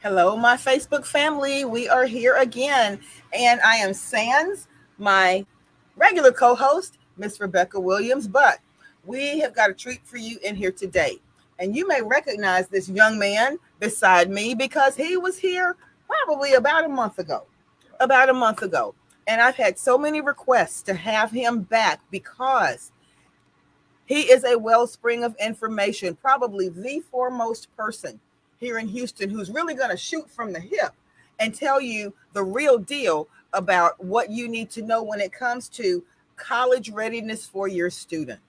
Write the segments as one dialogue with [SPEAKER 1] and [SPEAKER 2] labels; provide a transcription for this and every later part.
[SPEAKER 1] Hello, my Facebook family. We are here again, and I am Sans, my regular co host, Miss Rebecca Williams. But we have got a treat for you in here today. And you may recognize this young man beside me because he was here probably about a month ago. About a month ago. And I've had so many requests to have him back because he is a wellspring of information, probably the foremost person here in Houston who's really going to shoot from the hip and tell you the real deal about what you need to know when it comes to college readiness for your student.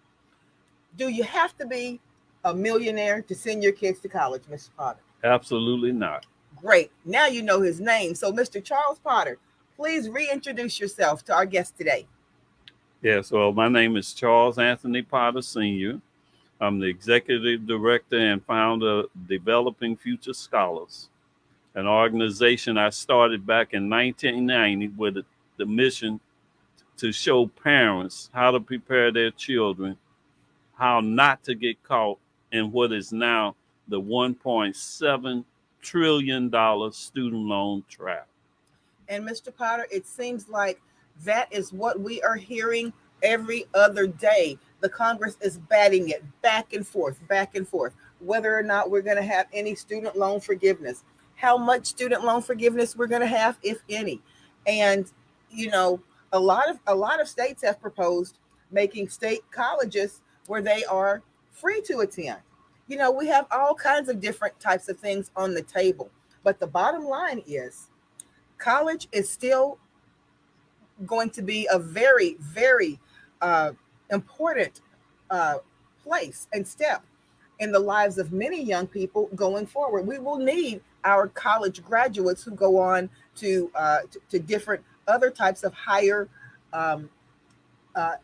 [SPEAKER 1] Do you have to be a millionaire to send your kids to college, Mr. Potter?
[SPEAKER 2] Absolutely not.
[SPEAKER 1] Great. Now you know his name. So, Mr. Charles Potter, please reintroduce yourself to our guest today.
[SPEAKER 2] Yes, well, my name is Charles Anthony Potter Sr. I'm the executive director and founder of Developing Future Scholars, an organization I started back in 1990 with the mission to show parents how to prepare their children, how not to get caught in what is now the $1.7 trillion student loan trap.
[SPEAKER 1] And Mr. Potter, it seems like that is what we are hearing every other day. The Congress is batting it back and forth, whether or not we're going to have any student loan forgiveness, how much student loan forgiveness we're going to have, if any. And you know, a lot of states have proposed making state colleges where they are free to attend. We have all kinds of different types of things on the table. But the bottom line is college is still going to be a very, very uh, important uh, place and step in the lives of many young people going forward. We will need our college graduates who go on to different other types of higher um,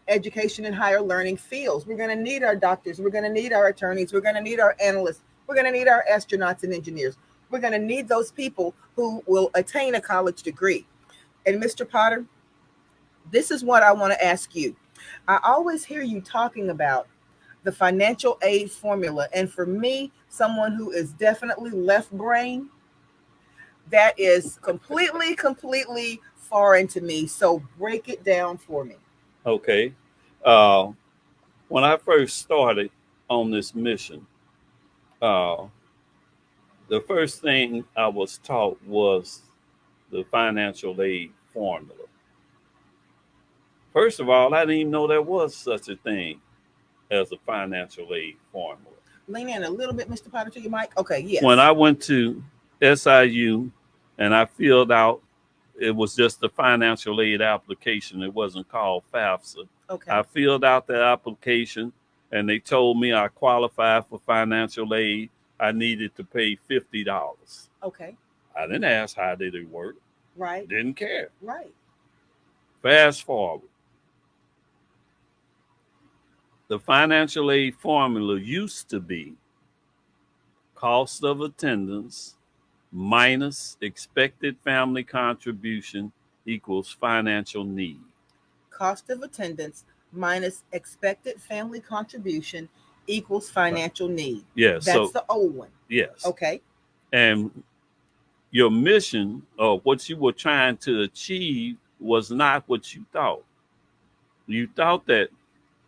[SPEAKER 1] education and higher learning fields. We're going to need our doctors. We're going to need our attorneys. We're going to need our analysts. We're going to need our astronauts and engineers. We're going to need those people who will attain a college degree. And Mr. Potter, this is what I want to ask you. I always hear you talking about the financial aid formula. And for me, someone who is definitely left brain, that is completely foreign to me. So break it down for me.
[SPEAKER 2] Okay. Uh, when I first started on this mission, uh, the first thing I was taught was the financial aid formula. First of all, I didn't even know there was such a thing as a financial aid formula.
[SPEAKER 1] Lean in a little bit, Mr. Potter, to your mic. Okay,
[SPEAKER 2] When
[SPEAKER 1] yes.
[SPEAKER 2] I went to SIU and I filled out, it was just a financial aid application. It wasn't called FAFSA. I
[SPEAKER 1] Okay,
[SPEAKER 2] filled out that application and they told me I qualified for financial aid. I needed to pay $50.
[SPEAKER 1] okay,
[SPEAKER 2] I didn't ask how did it work.
[SPEAKER 1] right,
[SPEAKER 2] Didn't care.
[SPEAKER 1] right.
[SPEAKER 2] Fast forward. The financial aid formula used to be cost of attendance minus expected family contribution equals financial need.
[SPEAKER 1] Cost of attendance minus expected family contribution equals
[SPEAKER 2] Right.
[SPEAKER 1] financial need.
[SPEAKER 2] Yeah,
[SPEAKER 1] That's
[SPEAKER 2] so
[SPEAKER 1] the old one.
[SPEAKER 2] yes.
[SPEAKER 1] Okay,
[SPEAKER 2] And your mission or what you were trying to achieve was not what you thought. You thought that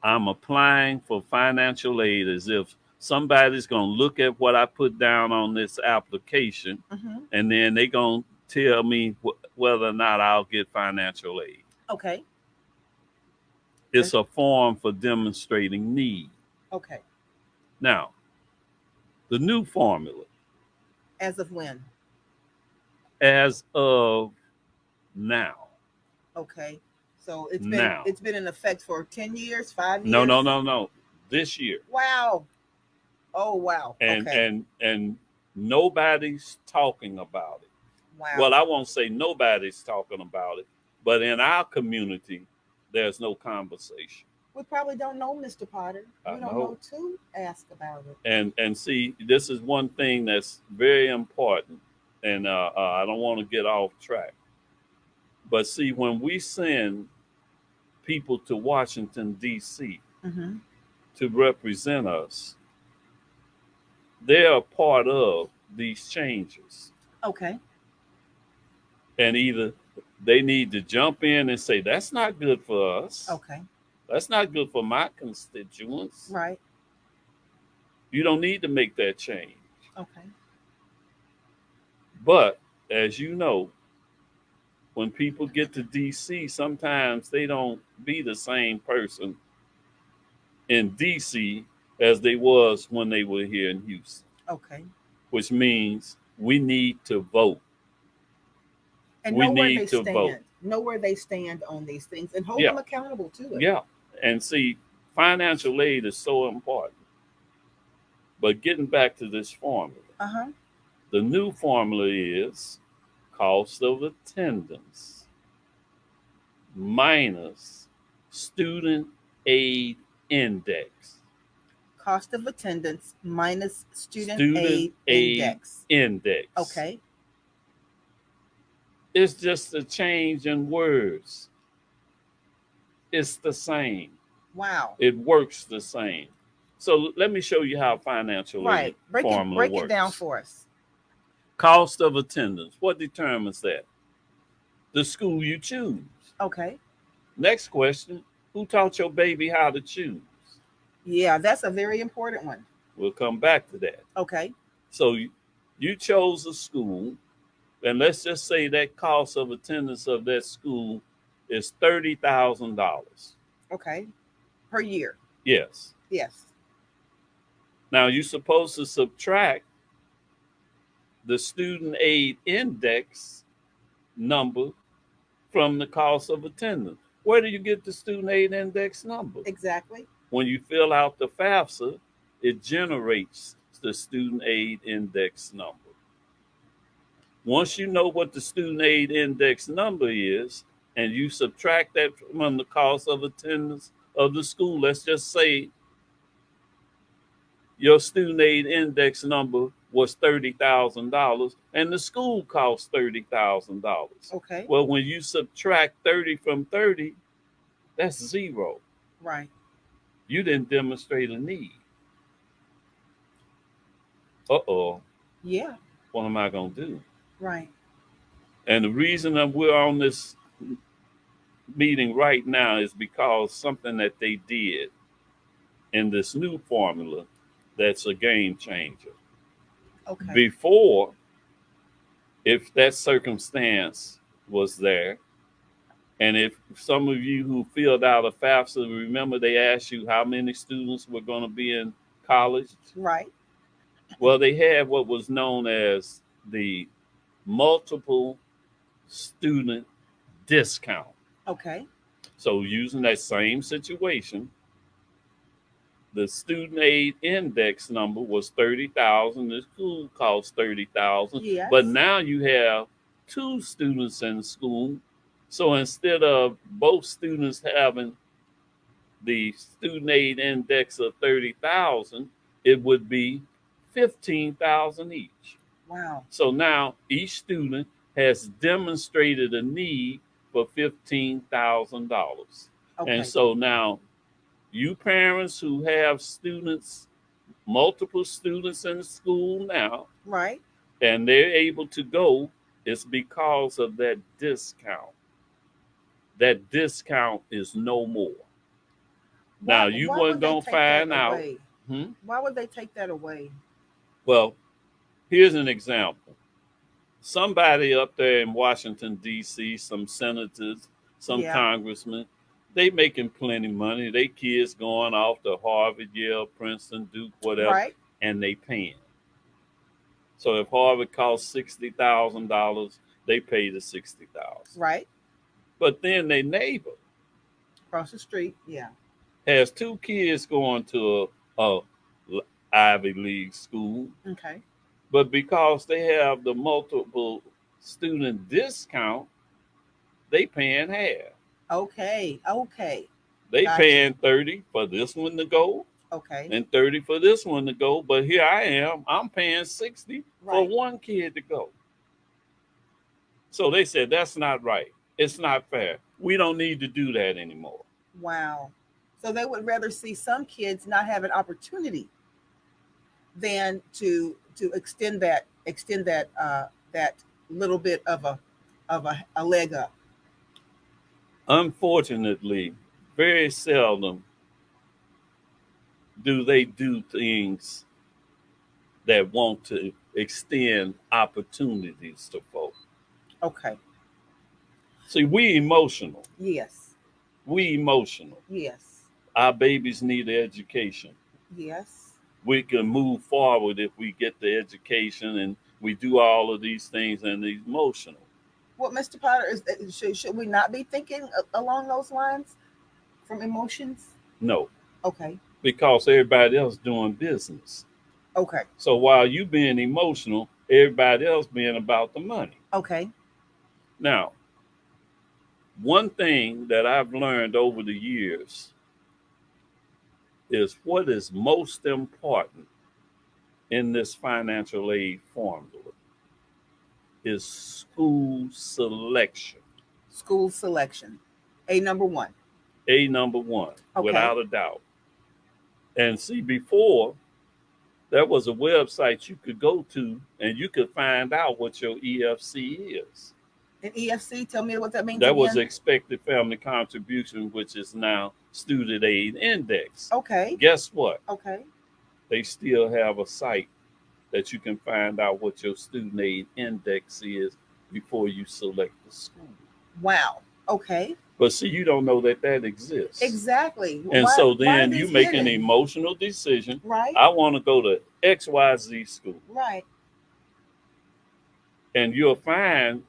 [SPEAKER 2] I'm applying for financial aid as if somebody's going to look at what I put down on this application
[SPEAKER 1] mm-hmm.
[SPEAKER 2] and then they're going to tell me whether or not I'll get financial aid.
[SPEAKER 1] Okay,
[SPEAKER 2] It's a form for demonstrating need.
[SPEAKER 1] okay.
[SPEAKER 2] Now, the new formula,
[SPEAKER 1] As of when?
[SPEAKER 2] as of now,
[SPEAKER 1] Okay. So it's been
[SPEAKER 2] now,
[SPEAKER 1] it's been in effect for 10 years, 5
[SPEAKER 2] no, no,
[SPEAKER 1] years.
[SPEAKER 2] no, no, this year,
[SPEAKER 1] Wow. Oh wow.
[SPEAKER 2] and
[SPEAKER 1] Okay.
[SPEAKER 2] and and nobody's talking about it. Well,
[SPEAKER 1] Wow.
[SPEAKER 2] I won't say nobody's talking about it, but in our community, there's no conversation.
[SPEAKER 1] We probably don't know Mr. Potter.
[SPEAKER 2] I
[SPEAKER 1] We don't
[SPEAKER 2] know.
[SPEAKER 1] know to ask about it.
[SPEAKER 2] And see, this is one thing that's very important, and I don't want to get off track. But see, when we send people to Washington D.C.
[SPEAKER 1] Mm-hmm.
[SPEAKER 2] to represent us, they are part of these changes.
[SPEAKER 1] Okay.
[SPEAKER 2] And either they need to jump in and say, that's not good for us.
[SPEAKER 1] Okay.
[SPEAKER 2] That's not good for my constituents.
[SPEAKER 1] Right.
[SPEAKER 2] You don't need to make that change.
[SPEAKER 1] Okay.
[SPEAKER 2] But as you know, when people get to DC, sometimes they don't be the same person in DC as they was when they were here in Houston,
[SPEAKER 1] Okay.
[SPEAKER 2] which means we need to vote.
[SPEAKER 1] And
[SPEAKER 2] We
[SPEAKER 1] know where they
[SPEAKER 2] need to vote.
[SPEAKER 1] stand. Know where they stand on these things and hold
[SPEAKER 2] Yeah,
[SPEAKER 1] them accountable to it.
[SPEAKER 2] yeah. And see, financial aid is so important. But getting back to this formula,
[SPEAKER 1] Uh-huh.
[SPEAKER 2] the new formula is cost of attendance minus student aid index.
[SPEAKER 1] Cost of attendance minus student
[SPEAKER 2] Student
[SPEAKER 1] aid
[SPEAKER 2] aid
[SPEAKER 1] index.
[SPEAKER 2] index.
[SPEAKER 1] Okay.
[SPEAKER 2] It's just a change in words. It's the same.
[SPEAKER 1] Wow.
[SPEAKER 2] It works the same. So let me show you how financial aid
[SPEAKER 1] Right.
[SPEAKER 2] formula
[SPEAKER 1] Break it down
[SPEAKER 2] works.
[SPEAKER 1] for us.
[SPEAKER 2] Cost of attendance. What determines that? The school you choose.
[SPEAKER 1] Okay.
[SPEAKER 2] Next question. Who taught your baby how to choose?
[SPEAKER 1] Yeah, that's a very important one.
[SPEAKER 2] We'll come back to that.
[SPEAKER 1] Okay.
[SPEAKER 2] So you chose a school, and let's just say that cost of attendance of that school is $30,000.
[SPEAKER 1] Okay. Per year.
[SPEAKER 2] Yes.
[SPEAKER 1] Yes.
[SPEAKER 2] Now you're supposed to subtract the student aid index number from the cost of attendance. Where do you get the student aid index number?
[SPEAKER 1] Exactly.
[SPEAKER 2] When you fill out the FAFSA, it generates the student aid index number. Once you know what the student aid index number is, and you subtract that from the cost of attendance of the school, let's just say your student aid index number was $30,000 and the school cost $30,000.
[SPEAKER 1] Okay.
[SPEAKER 2] Well, when you subtract 30 from 30, that's zero.
[SPEAKER 1] Right.
[SPEAKER 2] You didn't demonstrate a need. Uh-oh,
[SPEAKER 1] Yeah.
[SPEAKER 2] what am I going to do?
[SPEAKER 1] Right.
[SPEAKER 2] And the reason that we're on this meeting right now is because something that they did in this new formula that's a game changer.
[SPEAKER 1] Okay.
[SPEAKER 2] Before, if that circumstance was there, and if some of you who filled out a FAFSA, remember they asked you how many students were going to be in college?
[SPEAKER 1] Right.
[SPEAKER 2] Well, they had what was known as the multiple student discount.
[SPEAKER 1] Okay.
[SPEAKER 2] So, using that same situation, the student aid index number was 30,000. The school cost 30,000, but
[SPEAKER 1] Yes.
[SPEAKER 2] now you have two students in school. So instead of both students having the student aid index of 30,000, it would be 15,000 each.
[SPEAKER 1] Wow.
[SPEAKER 2] So now each student has demonstrated a need for $15,000. And
[SPEAKER 1] Okay.
[SPEAKER 2] so now you parents who have students, multiple students in school now,
[SPEAKER 1] Right.
[SPEAKER 2] and they're able to go, it's because of that discount. That discount is no more. Now you
[SPEAKER 1] Why
[SPEAKER 2] weren't
[SPEAKER 1] would they
[SPEAKER 2] gonna
[SPEAKER 1] take that
[SPEAKER 2] find out.
[SPEAKER 1] away?
[SPEAKER 2] Hmm?
[SPEAKER 1] Why would they take that away?
[SPEAKER 2] Well, here's an example. Somebody up there in Washington D.C., some senators, some
[SPEAKER 1] Yeah.
[SPEAKER 2] congressmen, they making plenty of money. They kids going off to Harvard, Yale, Princeton, Duke, whatever,
[SPEAKER 1] Right.
[SPEAKER 2] and they paying. So if Harvard costs $60,000, they pay the 60,000.
[SPEAKER 1] Right.
[SPEAKER 2] But then their neighbor
[SPEAKER 1] Across the street. Yeah.
[SPEAKER 2] has two kids going to a Ivy League school,
[SPEAKER 1] Okay.
[SPEAKER 2] but because they have the multiple student discount, they paying half.
[SPEAKER 1] Okay. Okay.
[SPEAKER 2] They
[SPEAKER 1] Gotcha.
[SPEAKER 2] paying 30 for this one to go
[SPEAKER 1] Okay.
[SPEAKER 2] and 30 for this one to go. But here I am, I'm paying 60 for
[SPEAKER 1] Right.
[SPEAKER 2] one kid to go. So they said that's not right. It's not fair. We don't need to do that anymore.
[SPEAKER 1] Wow. So they would rather see some kids not have an opportunity than to extend that that little bit of a leg up?
[SPEAKER 2] Unfortunately, very seldom do they do things that want to extend opportunities to folk.
[SPEAKER 1] Okay.
[SPEAKER 2] See, we emotional.
[SPEAKER 1] Yes.
[SPEAKER 2] We emotional.
[SPEAKER 1] Yes.
[SPEAKER 2] Our babies need education.
[SPEAKER 1] Yes.
[SPEAKER 2] We can move forward if we get the education and we do all of these things and emotional.
[SPEAKER 1] What, Mr. Potter, should we not be thinking along those lines from emotions?
[SPEAKER 2] No,
[SPEAKER 1] Okay.
[SPEAKER 2] because everybody else doing business.
[SPEAKER 1] Okay.
[SPEAKER 2] So while you being emotional, everybody else being about the money.
[SPEAKER 1] Okay.
[SPEAKER 2] Now, one thing that I've learned over the years is what is most important in this financial aid formula is school selection.
[SPEAKER 1] School selection. A number one.
[SPEAKER 2] A number one,
[SPEAKER 1] Okay.
[SPEAKER 2] without a doubt. And see, before there was a website you could go to and you could find out what your EFC is.
[SPEAKER 1] And EFC, tell me what that means
[SPEAKER 2] That was
[SPEAKER 1] again.
[SPEAKER 2] expected family contribution, which is now student aid index.
[SPEAKER 1] Okay.
[SPEAKER 2] Guess what?
[SPEAKER 1] Okay.
[SPEAKER 2] They still have a site that you can find out what your student aid index is before you select the school.
[SPEAKER 1] Wow. Okay.
[SPEAKER 2] But see, you don't know that that exists.
[SPEAKER 1] Exactly.
[SPEAKER 2] And
[SPEAKER 1] why,
[SPEAKER 2] so
[SPEAKER 1] why are
[SPEAKER 2] then you
[SPEAKER 1] these
[SPEAKER 2] make an
[SPEAKER 1] hidden?
[SPEAKER 2] emotional decision.
[SPEAKER 1] Right.
[SPEAKER 2] I want to go to XYZ school.
[SPEAKER 1] Right.
[SPEAKER 2] And you'll find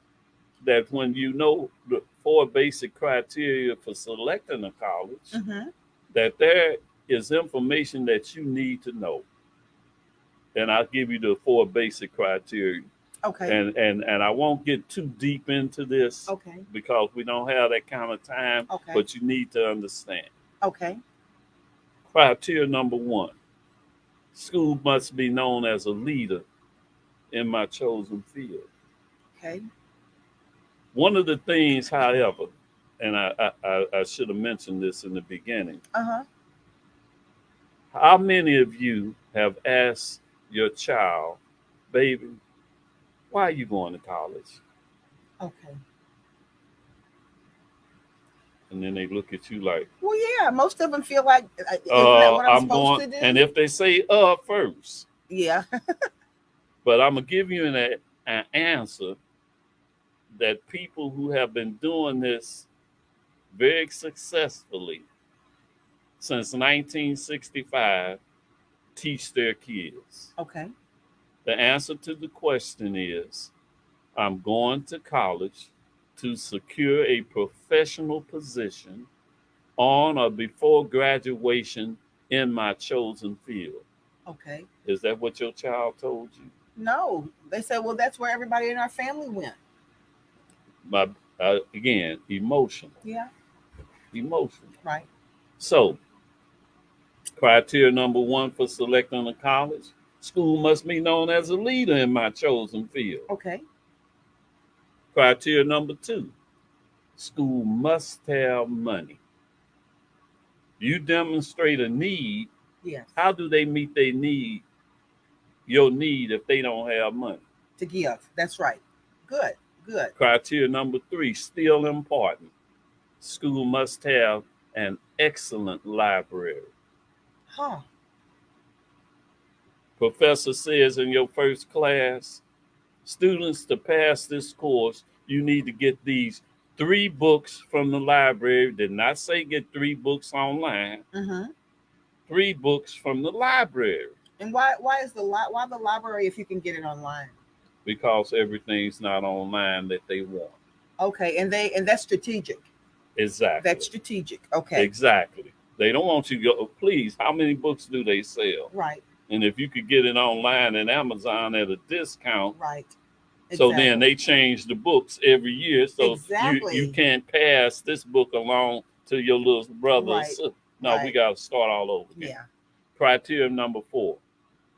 [SPEAKER 2] that when you know the four basic criteria for selecting a college,
[SPEAKER 1] Mm-hmm.
[SPEAKER 2] that there is information that you need to know. And I'll give you the four basic criteria.
[SPEAKER 1] Okay.
[SPEAKER 2] And I won't get too deep into this
[SPEAKER 1] Okay.
[SPEAKER 2] because we don't have that kind of time,
[SPEAKER 1] Okay.
[SPEAKER 2] but you need to understand.
[SPEAKER 1] Okay.
[SPEAKER 2] Criteria number one, school must be known as a leader in my chosen field.
[SPEAKER 1] Okay.
[SPEAKER 2] One of the things, however, and I should have mentioned this in the beginning,
[SPEAKER 1] Uh-huh.
[SPEAKER 2] how many of you have asked your child, baby, why are you going to college?
[SPEAKER 1] Okay.
[SPEAKER 2] And then they look at you like,
[SPEAKER 1] Well, yeah, most of them feel like, isn't that what I'm
[SPEAKER 2] I'm
[SPEAKER 1] supposed
[SPEAKER 2] going,
[SPEAKER 1] to do?
[SPEAKER 2] and if they say first,
[SPEAKER 1] Yeah.
[SPEAKER 2] but I'm gonna give you an answer that people who have been doing this very successfully since 1965 teach their kids.
[SPEAKER 1] Okay.
[SPEAKER 2] The answer to the question is I'm going to college to secure a professional position on or before graduation in my chosen field.
[SPEAKER 1] Okay.
[SPEAKER 2] Is that what your child told you?
[SPEAKER 1] No, they said, well, that's where everybody in our family went.
[SPEAKER 2] My again, emotional,
[SPEAKER 1] Yeah.
[SPEAKER 2] emotional.
[SPEAKER 1] Right.
[SPEAKER 2] So, criteria number one for selecting a college: school must be known as a leader in my chosen field.
[SPEAKER 1] Okay.
[SPEAKER 2] Criteria number two: school must have money. You demonstrate a need.
[SPEAKER 1] Yes.
[SPEAKER 2] How do they meet their need? Your need if they don't have money.
[SPEAKER 1] To give. That's right. Good. Good.
[SPEAKER 2] Criteria number three, still important. School must have an excellent library.
[SPEAKER 1] Huh.
[SPEAKER 2] Professor says in your first class, students, to pass this course, you need to get these 3 books from the library. Did not say get 3 books online.
[SPEAKER 1] Mm-hmm.
[SPEAKER 2] 3 books from the library.
[SPEAKER 1] And why is why the library if you can get it online?
[SPEAKER 2] Because everything's not online that they want.
[SPEAKER 1] Okay, and that's strategic.
[SPEAKER 2] Exactly.
[SPEAKER 1] That's strategic. Okay.
[SPEAKER 2] Exactly. They don't want you to go, please, how many books do they sell?
[SPEAKER 1] Right.
[SPEAKER 2] And if you could get it online and Amazon at a discount,
[SPEAKER 1] Right.
[SPEAKER 2] so
[SPEAKER 1] Exactly.
[SPEAKER 2] then they change the books every year. So
[SPEAKER 1] Exactly.
[SPEAKER 2] you can't pass this book along to your little brother or
[SPEAKER 1] Right.
[SPEAKER 2] sister. No, we
[SPEAKER 1] Right.
[SPEAKER 2] got to start all over again.
[SPEAKER 1] Yeah.
[SPEAKER 2] Criteria number 4,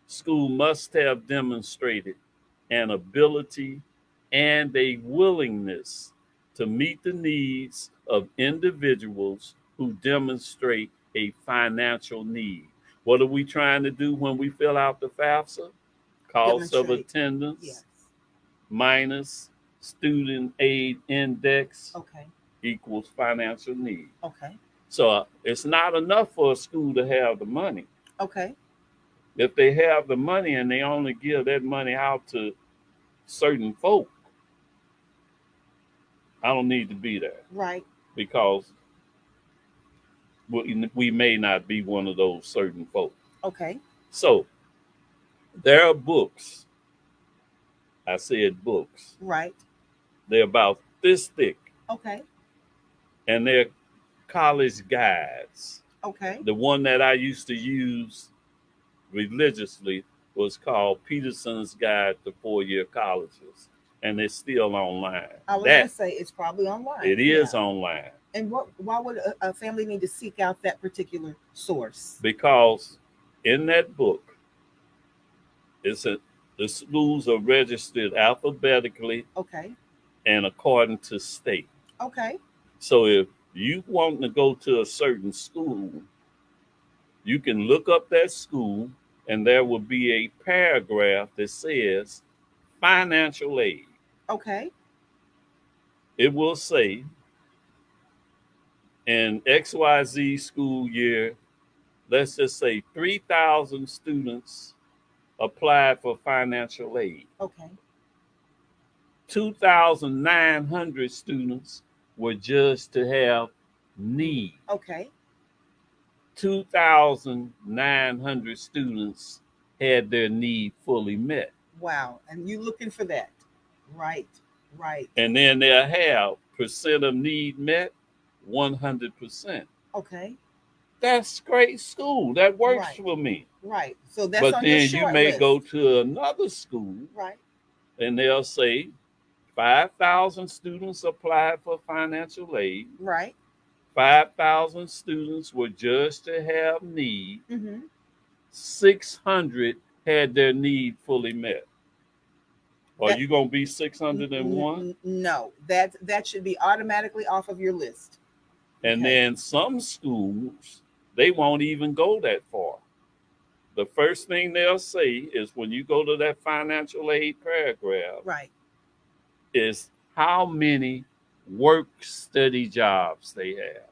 [SPEAKER 2] school must have demonstrated an ability and a willingness to meet the needs of individuals who demonstrate a financial need. What are we trying to do when we fill out the FAFSA? Cost of
[SPEAKER 1] Demonstrate.
[SPEAKER 2] attendance,
[SPEAKER 1] Yes.
[SPEAKER 2] minus student aid index
[SPEAKER 1] Okay.
[SPEAKER 2] equals financial need.
[SPEAKER 1] Okay.
[SPEAKER 2] So it's not enough for a school to have the money.
[SPEAKER 1] Okay.
[SPEAKER 2] If they have the money and they only give that money out to certain folk, I don't need to be there
[SPEAKER 1] Right.
[SPEAKER 2] because we may not be one of those certain folk.
[SPEAKER 1] Okay.
[SPEAKER 2] So there are books. I said books.
[SPEAKER 1] Right.
[SPEAKER 2] They're about this thick,
[SPEAKER 1] Okay.
[SPEAKER 2] and they're college guides.
[SPEAKER 1] Okay.
[SPEAKER 2] The one that I used to use religiously was called Peterson's Guide to Four-Year Colleges, and it's still online.
[SPEAKER 1] I was gonna
[SPEAKER 2] That
[SPEAKER 1] say it's probably online.
[SPEAKER 2] it
[SPEAKER 1] Yeah.
[SPEAKER 2] is online
[SPEAKER 1] And why would a family need to seek out that particular source?
[SPEAKER 2] because in that book, it's the schools are registered alphabetically
[SPEAKER 1] Okay.
[SPEAKER 2] and according to state.
[SPEAKER 1] Okay.
[SPEAKER 2] So if you want to go to a certain school, you can look up that school, and there will be a paragraph that says financial aid.
[SPEAKER 1] Okay.
[SPEAKER 2] It will say in XYZ school year, let's just say 3,000 students applied for financial aid.
[SPEAKER 1] Okay.
[SPEAKER 2] 2,900 students were judged to have need.
[SPEAKER 1] Okay.
[SPEAKER 2] 2,900 students had their need fully met.
[SPEAKER 1] Wow. And you looking for that? Right. Right.
[SPEAKER 2] And then they'll have percent of need met, 100%.
[SPEAKER 1] Okay.
[SPEAKER 2] That's great school. That works
[SPEAKER 1] Right.
[SPEAKER 2] for me.
[SPEAKER 1] Right. So that's
[SPEAKER 2] But
[SPEAKER 1] on your
[SPEAKER 2] then you
[SPEAKER 1] short
[SPEAKER 2] may
[SPEAKER 1] list.
[SPEAKER 2] go to another school
[SPEAKER 1] Right.
[SPEAKER 2] and they'll say 5,000 students applied for financial aid.
[SPEAKER 1] Right.
[SPEAKER 2] 5,000 students were judged to have need.
[SPEAKER 1] Mm-hmm.
[SPEAKER 2] 600 had their need fully met. Are
[SPEAKER 1] That-
[SPEAKER 2] you going to be 601?
[SPEAKER 1] No, that should be automatically off of your list.
[SPEAKER 2] And
[SPEAKER 1] Okay.
[SPEAKER 2] then some schools, they won't even go that far. The first thing they'll say is when you go to that financial aid paragraph,
[SPEAKER 1] Right.
[SPEAKER 2] is how many work study jobs they have.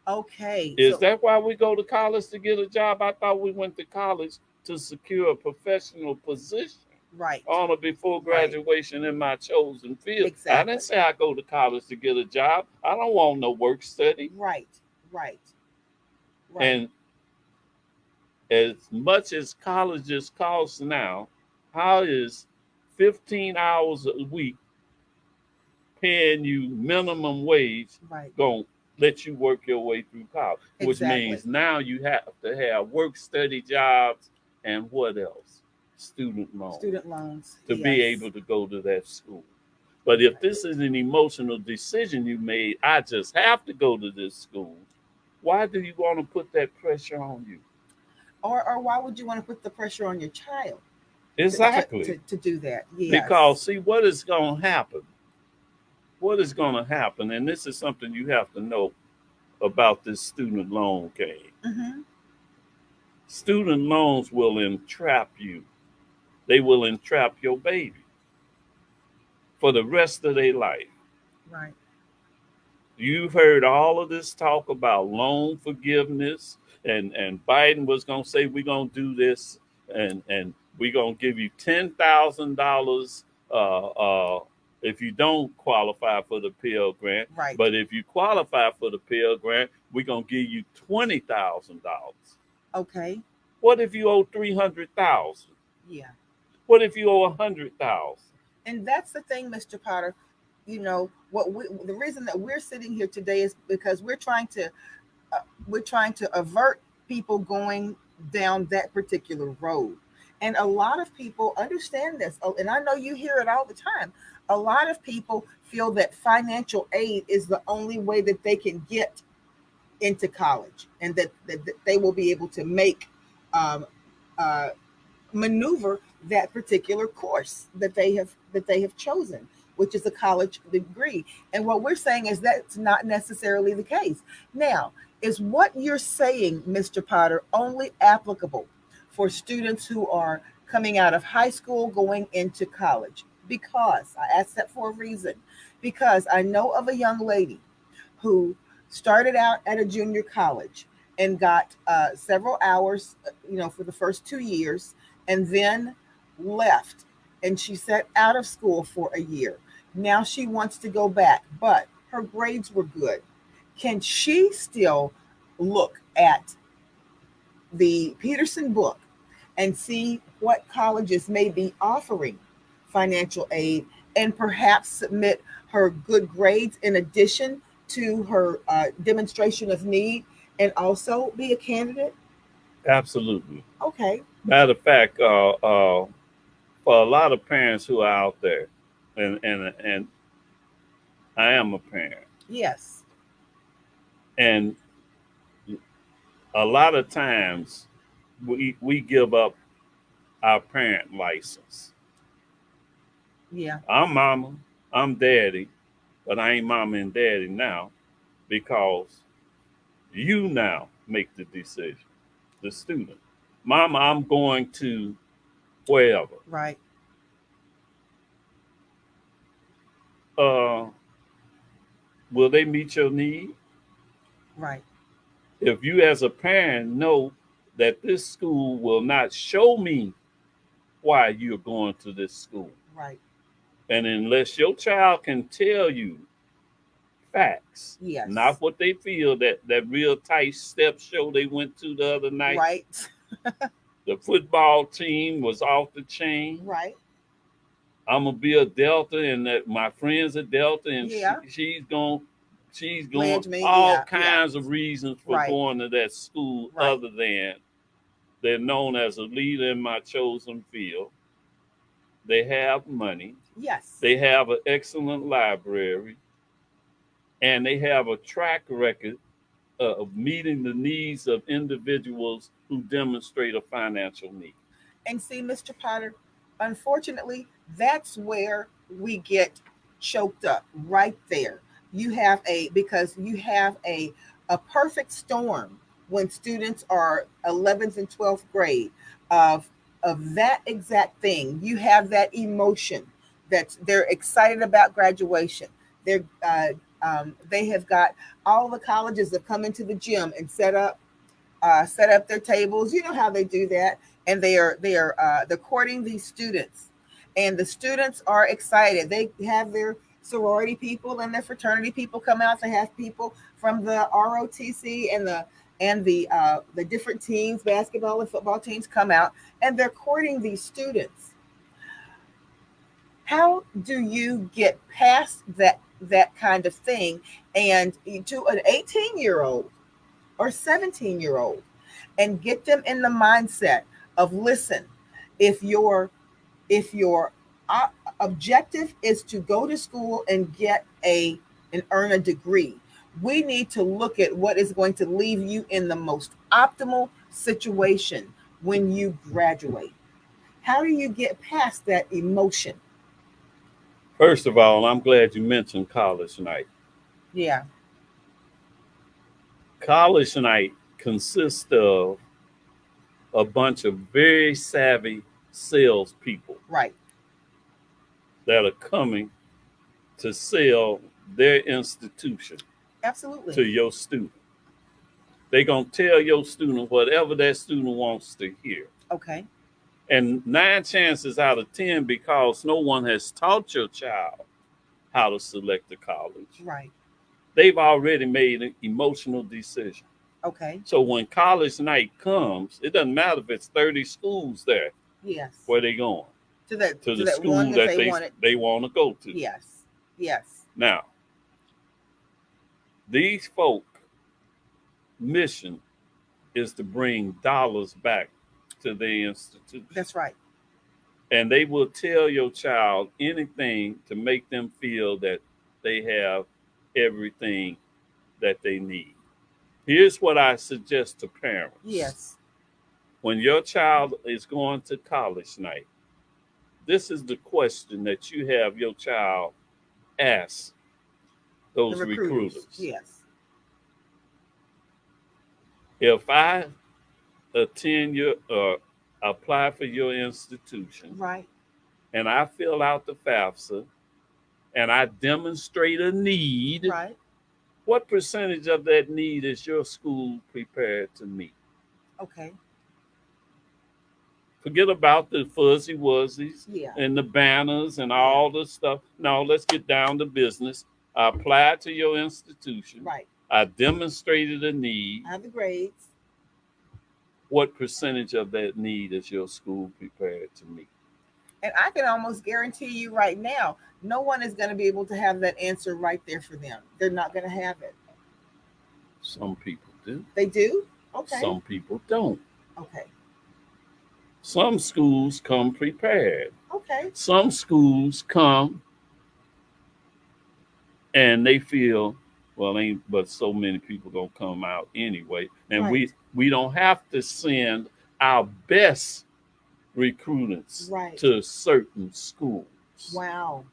[SPEAKER 1] Okay.
[SPEAKER 2] Is
[SPEAKER 1] So,
[SPEAKER 2] that why we go to college to get a job? I thought we went to college to secure a professional position
[SPEAKER 1] right.
[SPEAKER 2] on or before
[SPEAKER 1] Right.
[SPEAKER 2] graduation in my chosen field. I
[SPEAKER 1] Exactly.
[SPEAKER 2] didn't say I go to college to get a job. I don't want no work study.
[SPEAKER 1] Right. Right. Right.
[SPEAKER 2] And as much as colleges cost now, how is 15 hours a week paying you minimum wage
[SPEAKER 1] right.
[SPEAKER 2] going to let you work your way through college? Which
[SPEAKER 1] Exactly.
[SPEAKER 2] means now you have to have work study jobs and what else? Student loans
[SPEAKER 1] Student loans.
[SPEAKER 2] to be
[SPEAKER 1] Yes.
[SPEAKER 2] able to go to that school. But if this is an emotional decision you made, I just have to go to this school. Why do you want to put that pressure on you?
[SPEAKER 1] Or why would you want to put the pressure on your child
[SPEAKER 2] Exactly.
[SPEAKER 1] to do that? Yes.
[SPEAKER 2] Because see what is going to happen. What is going to happen, and this is something you have to know about this student loan game.
[SPEAKER 1] Mm-hmm.
[SPEAKER 2] Student loans will entrap you. They will entrap your baby for the rest of their life.
[SPEAKER 1] Right.
[SPEAKER 2] You've heard all of this talk about loan forgiveness, and Biden was going to say we're going to do this, and we're going to give you $10,000 if you don't qualify for the Pell Grant.
[SPEAKER 1] Right.
[SPEAKER 2] But if you qualify for the Pell Grant, we're going to give you $20,000.
[SPEAKER 1] Okay.
[SPEAKER 2] What if you owe $300,000?
[SPEAKER 1] Yeah.
[SPEAKER 2] What if you owe $100,000?
[SPEAKER 1] And that's the thing, Mr. Potter. You know the reason that we're sitting here today is because we're trying to avert people going down that particular road. And a lot of people understand this. Oh, and I know you hear it all the time. A lot of people feel that financial aid is the only way that they can get into college, and that they will be able to make maneuver that particular course that they have chosen, which is a college degree. And what we're saying is that's not necessarily the case. Now, is what you're saying, Mr. Potter, only applicable for students who are coming out of high school going into college? Because I asked that for a reason. Because I know of a young lady who started out at a junior college and got several hours, for the first 2 years, and then left. And she sat out of school for a year. Now she wants to go back, but her grades were good. Can she still look at the Peterson book and see what colleges may be offering financial aid and perhaps submit her good grades in addition to her demonstration of need and also be a candidate?
[SPEAKER 2] Absolutely.
[SPEAKER 1] Okay.
[SPEAKER 2] Matter of fact, for a lot of parents who are out there, and I am a parent,
[SPEAKER 1] Yes.
[SPEAKER 2] and a lot of times we give up our parent license.
[SPEAKER 1] Yeah.
[SPEAKER 2] I'm mama, I'm daddy, but I ain't mama and daddy now because you now make the decision, the student. Mama, I'm going to wherever.
[SPEAKER 1] Right.
[SPEAKER 2] Uh, will they meet your need?
[SPEAKER 1] Right.
[SPEAKER 2] If you as a parent know that this school will not show me why you're going to this school,
[SPEAKER 1] Right.
[SPEAKER 2] and unless your child can tell you facts,
[SPEAKER 1] Yes.
[SPEAKER 2] not what they feel, that real tight step show they went to the other night,
[SPEAKER 1] Right.
[SPEAKER 2] the football team was off the chain.
[SPEAKER 1] Right.
[SPEAKER 2] I'm gonna be a Delta, and that my friends are Delta, and
[SPEAKER 1] Yeah.
[SPEAKER 2] she's going
[SPEAKER 1] Pledge me.
[SPEAKER 2] all
[SPEAKER 1] Yeah. Yeah.
[SPEAKER 2] kinds of reasons for
[SPEAKER 1] Right.
[SPEAKER 2] going to that school
[SPEAKER 1] Right.
[SPEAKER 2] other than they're known as a leader in my chosen field. They have money.
[SPEAKER 1] Yes.
[SPEAKER 2] They have an excellent library, and they have a track record of meeting the needs of individuals who demonstrate a financial need.
[SPEAKER 1] And see, Mr. Potter, unfortunately, that's where we get choked up right there. Because you have a perfect storm when students are 11th and 12th grade of that exact thing. You have that emotion that they're excited about graduation. They have got all the colleges that come into the gym and set up their tables. You know how they do that, and they're courting these students, and the students are excited. They have their sorority people and their fraternity people come out. They have people from the ROTC and the different teams, basketball and football teams, come out, and they're courting these students. How do you get past that kind of thing and to an 18-year-old or 17-year-old and get them in the mindset of, listen, if your uh, objective is to go to school and get a and earn a degree, we need to look at what is going to leave you in the most optimal situation when you graduate. How do you get past that emotion?
[SPEAKER 2] First of all, I'm glad you mentioned college night.
[SPEAKER 1] Yeah.
[SPEAKER 2] College night consists of a bunch of very savvy salespeople
[SPEAKER 1] Right.
[SPEAKER 2] that are coming to sell their institution
[SPEAKER 1] Absolutely.
[SPEAKER 2] to your student. They're going to tell your student whatever that student wants to hear.
[SPEAKER 1] Okay.
[SPEAKER 2] And 9 chances out of 10, because no one has taught your child how to select a college,
[SPEAKER 1] Right.
[SPEAKER 2] they've already made an emotional decision.
[SPEAKER 1] Okay.
[SPEAKER 2] So when college night comes, it doesn't matter if it's 30 schools there
[SPEAKER 1] Yes.
[SPEAKER 2] where they going,
[SPEAKER 1] To that
[SPEAKER 2] to
[SPEAKER 1] to
[SPEAKER 2] the
[SPEAKER 1] that one
[SPEAKER 2] school
[SPEAKER 1] that
[SPEAKER 2] that
[SPEAKER 1] they wanted.
[SPEAKER 2] they want to go to.
[SPEAKER 1] Yes. Yes.
[SPEAKER 2] Now, these folk mission is to bring dollars back to their institution.
[SPEAKER 1] That's right.
[SPEAKER 2] And they will tell your child anything to make them feel that they have everything that they need. Here's what I suggest to parents.
[SPEAKER 1] Yes.
[SPEAKER 2] When your child is going to college night, this is the question that you have your child ask
[SPEAKER 1] The
[SPEAKER 2] those
[SPEAKER 1] recruiters.
[SPEAKER 2] recruiters.
[SPEAKER 1] Yes.
[SPEAKER 2] If I attend your apply for your institution
[SPEAKER 1] Right.
[SPEAKER 2] and I fill out the FAFSA and I demonstrate a need,
[SPEAKER 1] Right.
[SPEAKER 2] what percentage of that need is your school prepared to meet?
[SPEAKER 1] Okay.
[SPEAKER 2] Forget about the fuzzy wuzzies
[SPEAKER 1] Yeah.
[SPEAKER 2] and the banners and
[SPEAKER 1] Yeah.
[SPEAKER 2] all the stuff. No, let's get down to business. I applied to your institution.
[SPEAKER 1] Right.
[SPEAKER 2] I demonstrated a need.
[SPEAKER 1] I have the grades.
[SPEAKER 2] What percentage of that need is your school prepared to meet?
[SPEAKER 1] And I can almost guarantee you right now, no one is going to be able to have that answer right there for them. They're not going to have it.
[SPEAKER 2] Some people do.
[SPEAKER 1] They do? Okay.
[SPEAKER 2] Some people don't.
[SPEAKER 1] Okay.
[SPEAKER 2] Some schools come prepared.
[SPEAKER 1] Okay.
[SPEAKER 2] Some schools come and they feel, well, ain't but so many people gonna come out anyway, and
[SPEAKER 1] Right.
[SPEAKER 2] we don't have to send our best recruiters
[SPEAKER 1] Right.
[SPEAKER 2] to certain schools.
[SPEAKER 1] Wow.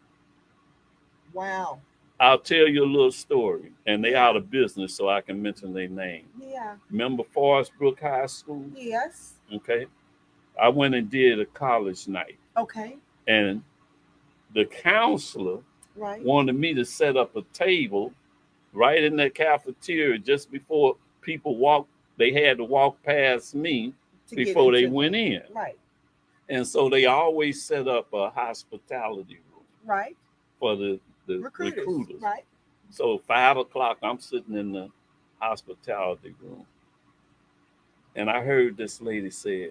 [SPEAKER 1] Wow.
[SPEAKER 2] I'll tell you a little story, and they
[SPEAKER 1] Yeah.
[SPEAKER 2] out of business, so I can mention their name.
[SPEAKER 1] Yeah.
[SPEAKER 2] Remember Forest Brook High School?
[SPEAKER 1] Yes.
[SPEAKER 2] Okay, I went and did a college night,
[SPEAKER 1] Okay.
[SPEAKER 2] and the counselor
[SPEAKER 1] Right.
[SPEAKER 2] wanted me to set up a table right in that cafeteria just before people walk. They had to walk past me
[SPEAKER 1] To get
[SPEAKER 2] before they
[SPEAKER 1] into
[SPEAKER 2] went in.
[SPEAKER 1] Right.
[SPEAKER 2] And so they always set up a hospitality room
[SPEAKER 1] Right.
[SPEAKER 2] for the
[SPEAKER 1] Recruiters.
[SPEAKER 2] recruiters.
[SPEAKER 1] Right.
[SPEAKER 2] So 5 o'clock, I'm sitting in the hospitality room. And I heard this lady say,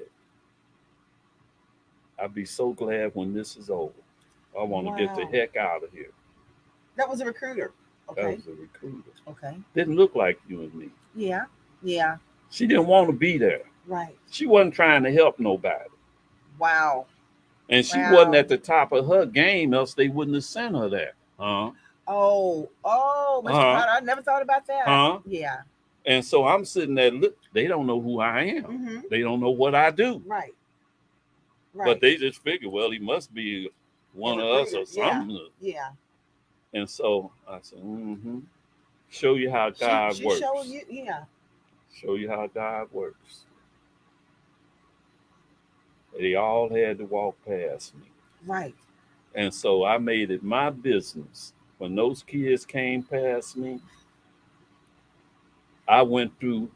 [SPEAKER 2] I'd be so glad when this is over. I want to get the
[SPEAKER 1] Wow.
[SPEAKER 2] heck out of here.
[SPEAKER 1] That was a recruiter.
[SPEAKER 2] That
[SPEAKER 1] Okay.
[SPEAKER 2] was a recruiter.
[SPEAKER 1] Okay.
[SPEAKER 2] Didn't look like you and me.
[SPEAKER 1] Yeah. Yeah.
[SPEAKER 2] She didn't want to be there.
[SPEAKER 1] Right.
[SPEAKER 2] She wasn't trying to help nobody.
[SPEAKER 1] Wow.
[SPEAKER 2] And she
[SPEAKER 1] Wow.
[SPEAKER 2] wasn't at the top of her game, else they wouldn't have sent her there.
[SPEAKER 1] Oh, Mr. Potter, I never thought about that. Yeah.
[SPEAKER 2] And so I'm sitting there, look, they don't know who I am.
[SPEAKER 1] Mm-hmm.
[SPEAKER 2] They don't know what I do.
[SPEAKER 1] Right. Right.
[SPEAKER 2] But they just figure, well, he must be one of us or something.
[SPEAKER 1] Yeah.
[SPEAKER 2] And so I said, show you how God
[SPEAKER 1] She
[SPEAKER 2] works.
[SPEAKER 1] showed you, yeah.
[SPEAKER 2] Show you how God works. They all had to walk past me.
[SPEAKER 1] Right.
[SPEAKER 2] And so I made it my business. When those kids came past me, I went through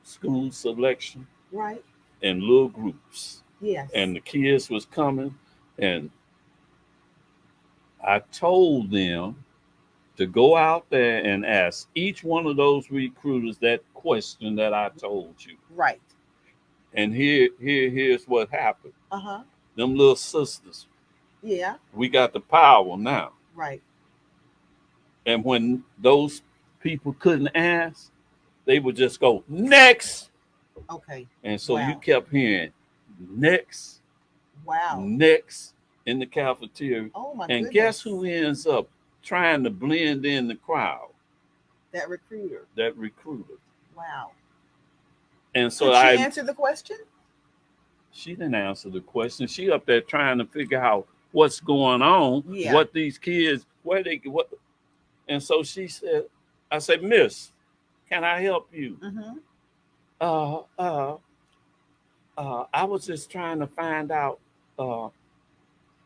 [SPEAKER 2] school selection
[SPEAKER 1] Right.
[SPEAKER 2] in little groups.
[SPEAKER 1] Yes.
[SPEAKER 2] And the kids was coming, and I told them to go out there and ask each one of those recruiters that question that I told you.
[SPEAKER 1] Right.
[SPEAKER 2] And here's what happened.
[SPEAKER 1] Uh-huh.
[SPEAKER 2] Them little sisters,
[SPEAKER 1] Yeah.
[SPEAKER 2] we got the power now.
[SPEAKER 1] Right.
[SPEAKER 2] And when those people couldn't ask, they would just go, next.
[SPEAKER 1] Okay.
[SPEAKER 2] And so
[SPEAKER 1] Wow.
[SPEAKER 2] you kept hearing, next,
[SPEAKER 1] Wow.
[SPEAKER 2] next in the cafeteria.
[SPEAKER 1] Oh my
[SPEAKER 2] And
[SPEAKER 1] goodness.
[SPEAKER 2] guess who ends up trying to blend in the crowd?
[SPEAKER 1] That recruiter.
[SPEAKER 2] That recruiter.
[SPEAKER 1] Wow.
[SPEAKER 2] And so
[SPEAKER 1] Did she answer the question?
[SPEAKER 2] she didn't answer the question. She up there trying to figure out what's going on,
[SPEAKER 1] Yeah.
[SPEAKER 2] what these kids, what. And so she said, I said, Miss, can I help you?
[SPEAKER 1] Mm-hmm.
[SPEAKER 2] I was just trying to find out
[SPEAKER 1] What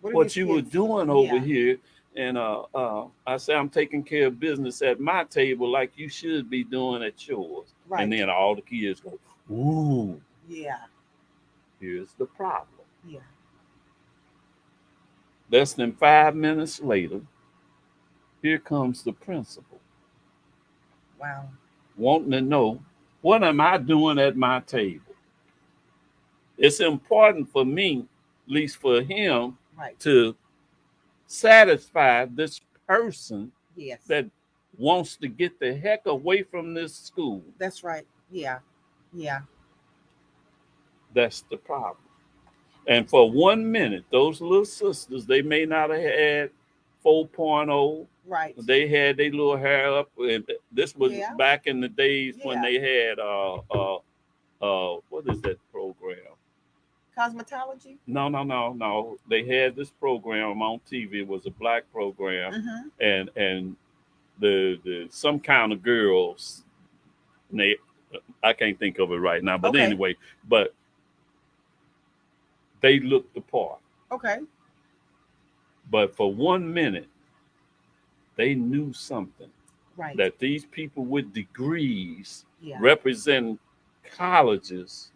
[SPEAKER 2] what you were doing over
[SPEAKER 1] Yeah.
[SPEAKER 2] here. And I said, I'm taking care of business at my table like you should be doing at yours.
[SPEAKER 1] Right.
[SPEAKER 2] And then all the kids go, ooh,
[SPEAKER 1] Yeah.
[SPEAKER 2] here's the problem.
[SPEAKER 1] Yeah.
[SPEAKER 2] Less than 5 minutes later, here comes the principal,
[SPEAKER 1] Wow.
[SPEAKER 2] wanting to know, what am I doing at my table? It's important for me, at least for him,
[SPEAKER 1] Right.
[SPEAKER 2] to satisfy this person
[SPEAKER 1] Yes.
[SPEAKER 2] that wants to get the heck away from this school.
[SPEAKER 1] That's right. Yeah. Yeah.
[SPEAKER 2] That's the problem. And for 1 minute, those little sisters, they may not have had 4.0.
[SPEAKER 1] Right.
[SPEAKER 2] They had their little hair up. And this was
[SPEAKER 1] Yeah.
[SPEAKER 2] back in the days when
[SPEAKER 1] Yeah.
[SPEAKER 2] they had what is that program?
[SPEAKER 1] Cosmetology.
[SPEAKER 2] No. They had this program on TV. It was a black program,
[SPEAKER 1] Mm-hmm.
[SPEAKER 2] and the some kind of girls. I can't think of it right now, but
[SPEAKER 1] Okay.
[SPEAKER 2] anyway, but they looked the part.
[SPEAKER 1] Okay.
[SPEAKER 2] But for 1 minute, they knew something
[SPEAKER 1] Right.
[SPEAKER 2] that these people with degrees
[SPEAKER 1] Yeah.
[SPEAKER 2] representing colleges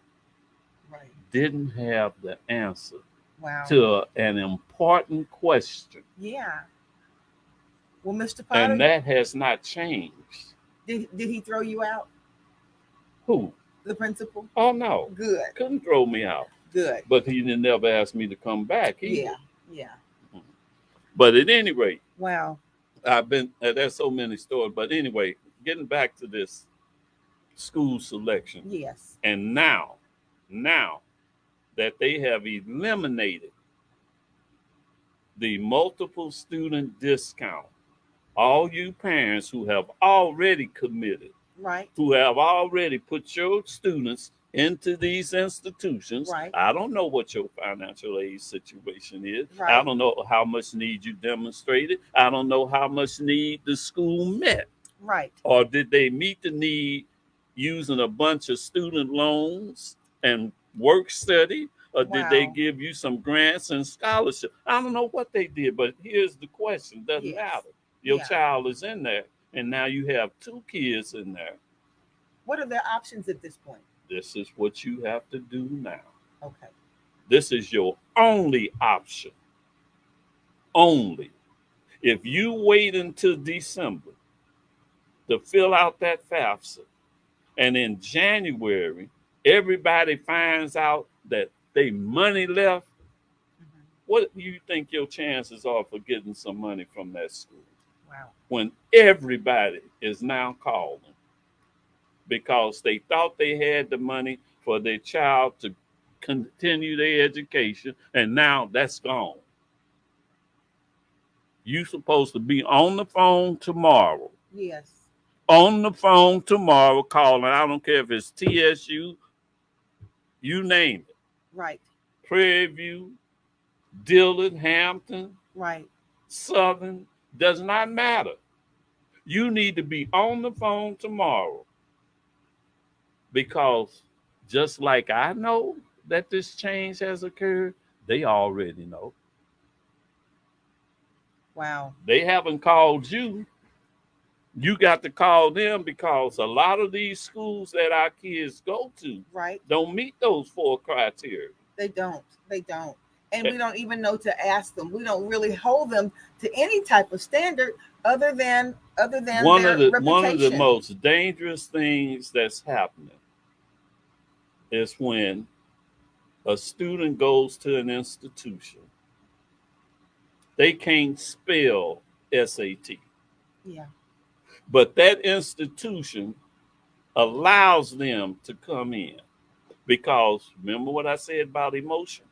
[SPEAKER 1] Right.
[SPEAKER 2] didn't have the answer
[SPEAKER 1] Wow.
[SPEAKER 2] to an important question.
[SPEAKER 1] Yeah. Well, Mr.
[SPEAKER 2] And
[SPEAKER 1] Potter,
[SPEAKER 2] that has not changed.
[SPEAKER 1] did he throw you out?
[SPEAKER 2] Who?
[SPEAKER 1] The principal?
[SPEAKER 2] Oh, no.
[SPEAKER 1] Good.
[SPEAKER 2] Couldn't throw me out.
[SPEAKER 1] Good.
[SPEAKER 2] But he didn't never ask me to come back either.
[SPEAKER 1] Yeah. Yeah.
[SPEAKER 2] But at any rate,
[SPEAKER 1] Wow.
[SPEAKER 2] there's so many stories. But anyway, getting back to this school selection.
[SPEAKER 1] Yes.
[SPEAKER 2] And now that they have eliminated the multiple student discount, all you parents who have already committed,
[SPEAKER 1] Right.
[SPEAKER 2] who have already put your students into these institutions.
[SPEAKER 1] Right.
[SPEAKER 2] I don't know what your financial aid situation is. I
[SPEAKER 1] Right.
[SPEAKER 2] don't know how much need you demonstrated. I don't know how much need the school met.
[SPEAKER 1] Right.
[SPEAKER 2] Or did they meet the need using a bunch of student loans and work study? Or did they
[SPEAKER 1] Wow.
[SPEAKER 2] give you some grants and scholarships? I don't know what they did, but here's the question. Doesn't
[SPEAKER 1] Yes.
[SPEAKER 2] matter. Your
[SPEAKER 1] Yeah.
[SPEAKER 2] child is in there, and now you have two kids in there.
[SPEAKER 1] What are their options at this point?
[SPEAKER 2] This is what you have to do now.
[SPEAKER 1] Okay.
[SPEAKER 2] This is your only option. Only. If you wait until December to fill out that FAFSA, and in January, everybody finds out that they money left,
[SPEAKER 1] Mhm.
[SPEAKER 2] what do you think your chances are for getting some money from that school?
[SPEAKER 1] Wow.
[SPEAKER 2] When everybody is now calling because they thought they had the money for their child to continue their education, and now that's gone. You supposed to be on the phone tomorrow.
[SPEAKER 1] Yes.
[SPEAKER 2] On the phone tomorrow calling. I don't care if it's TSU, you name it.
[SPEAKER 1] Right.
[SPEAKER 2] Prairie View, Dillard, Hampton,
[SPEAKER 1] Right.
[SPEAKER 2] Southern, does not matter. You need to be on the phone tomorrow because just like I know that this change has occurred, they already know.
[SPEAKER 1] Wow.
[SPEAKER 2] They haven't called you. You got to call them because a lot of these schools that our kids go to
[SPEAKER 1] Right.
[SPEAKER 2] don't meet those four criteria.
[SPEAKER 1] They don't. They don't. And we don't even know to ask them. We don't really hold them to any type of standard other than
[SPEAKER 2] One
[SPEAKER 1] their
[SPEAKER 2] of the
[SPEAKER 1] reputation.
[SPEAKER 2] most dangerous things that's happening is when a student goes to an institution, they can't spell SAT.
[SPEAKER 1] Yeah.
[SPEAKER 2] But that institution allows them to come in because remember what I said about emotion?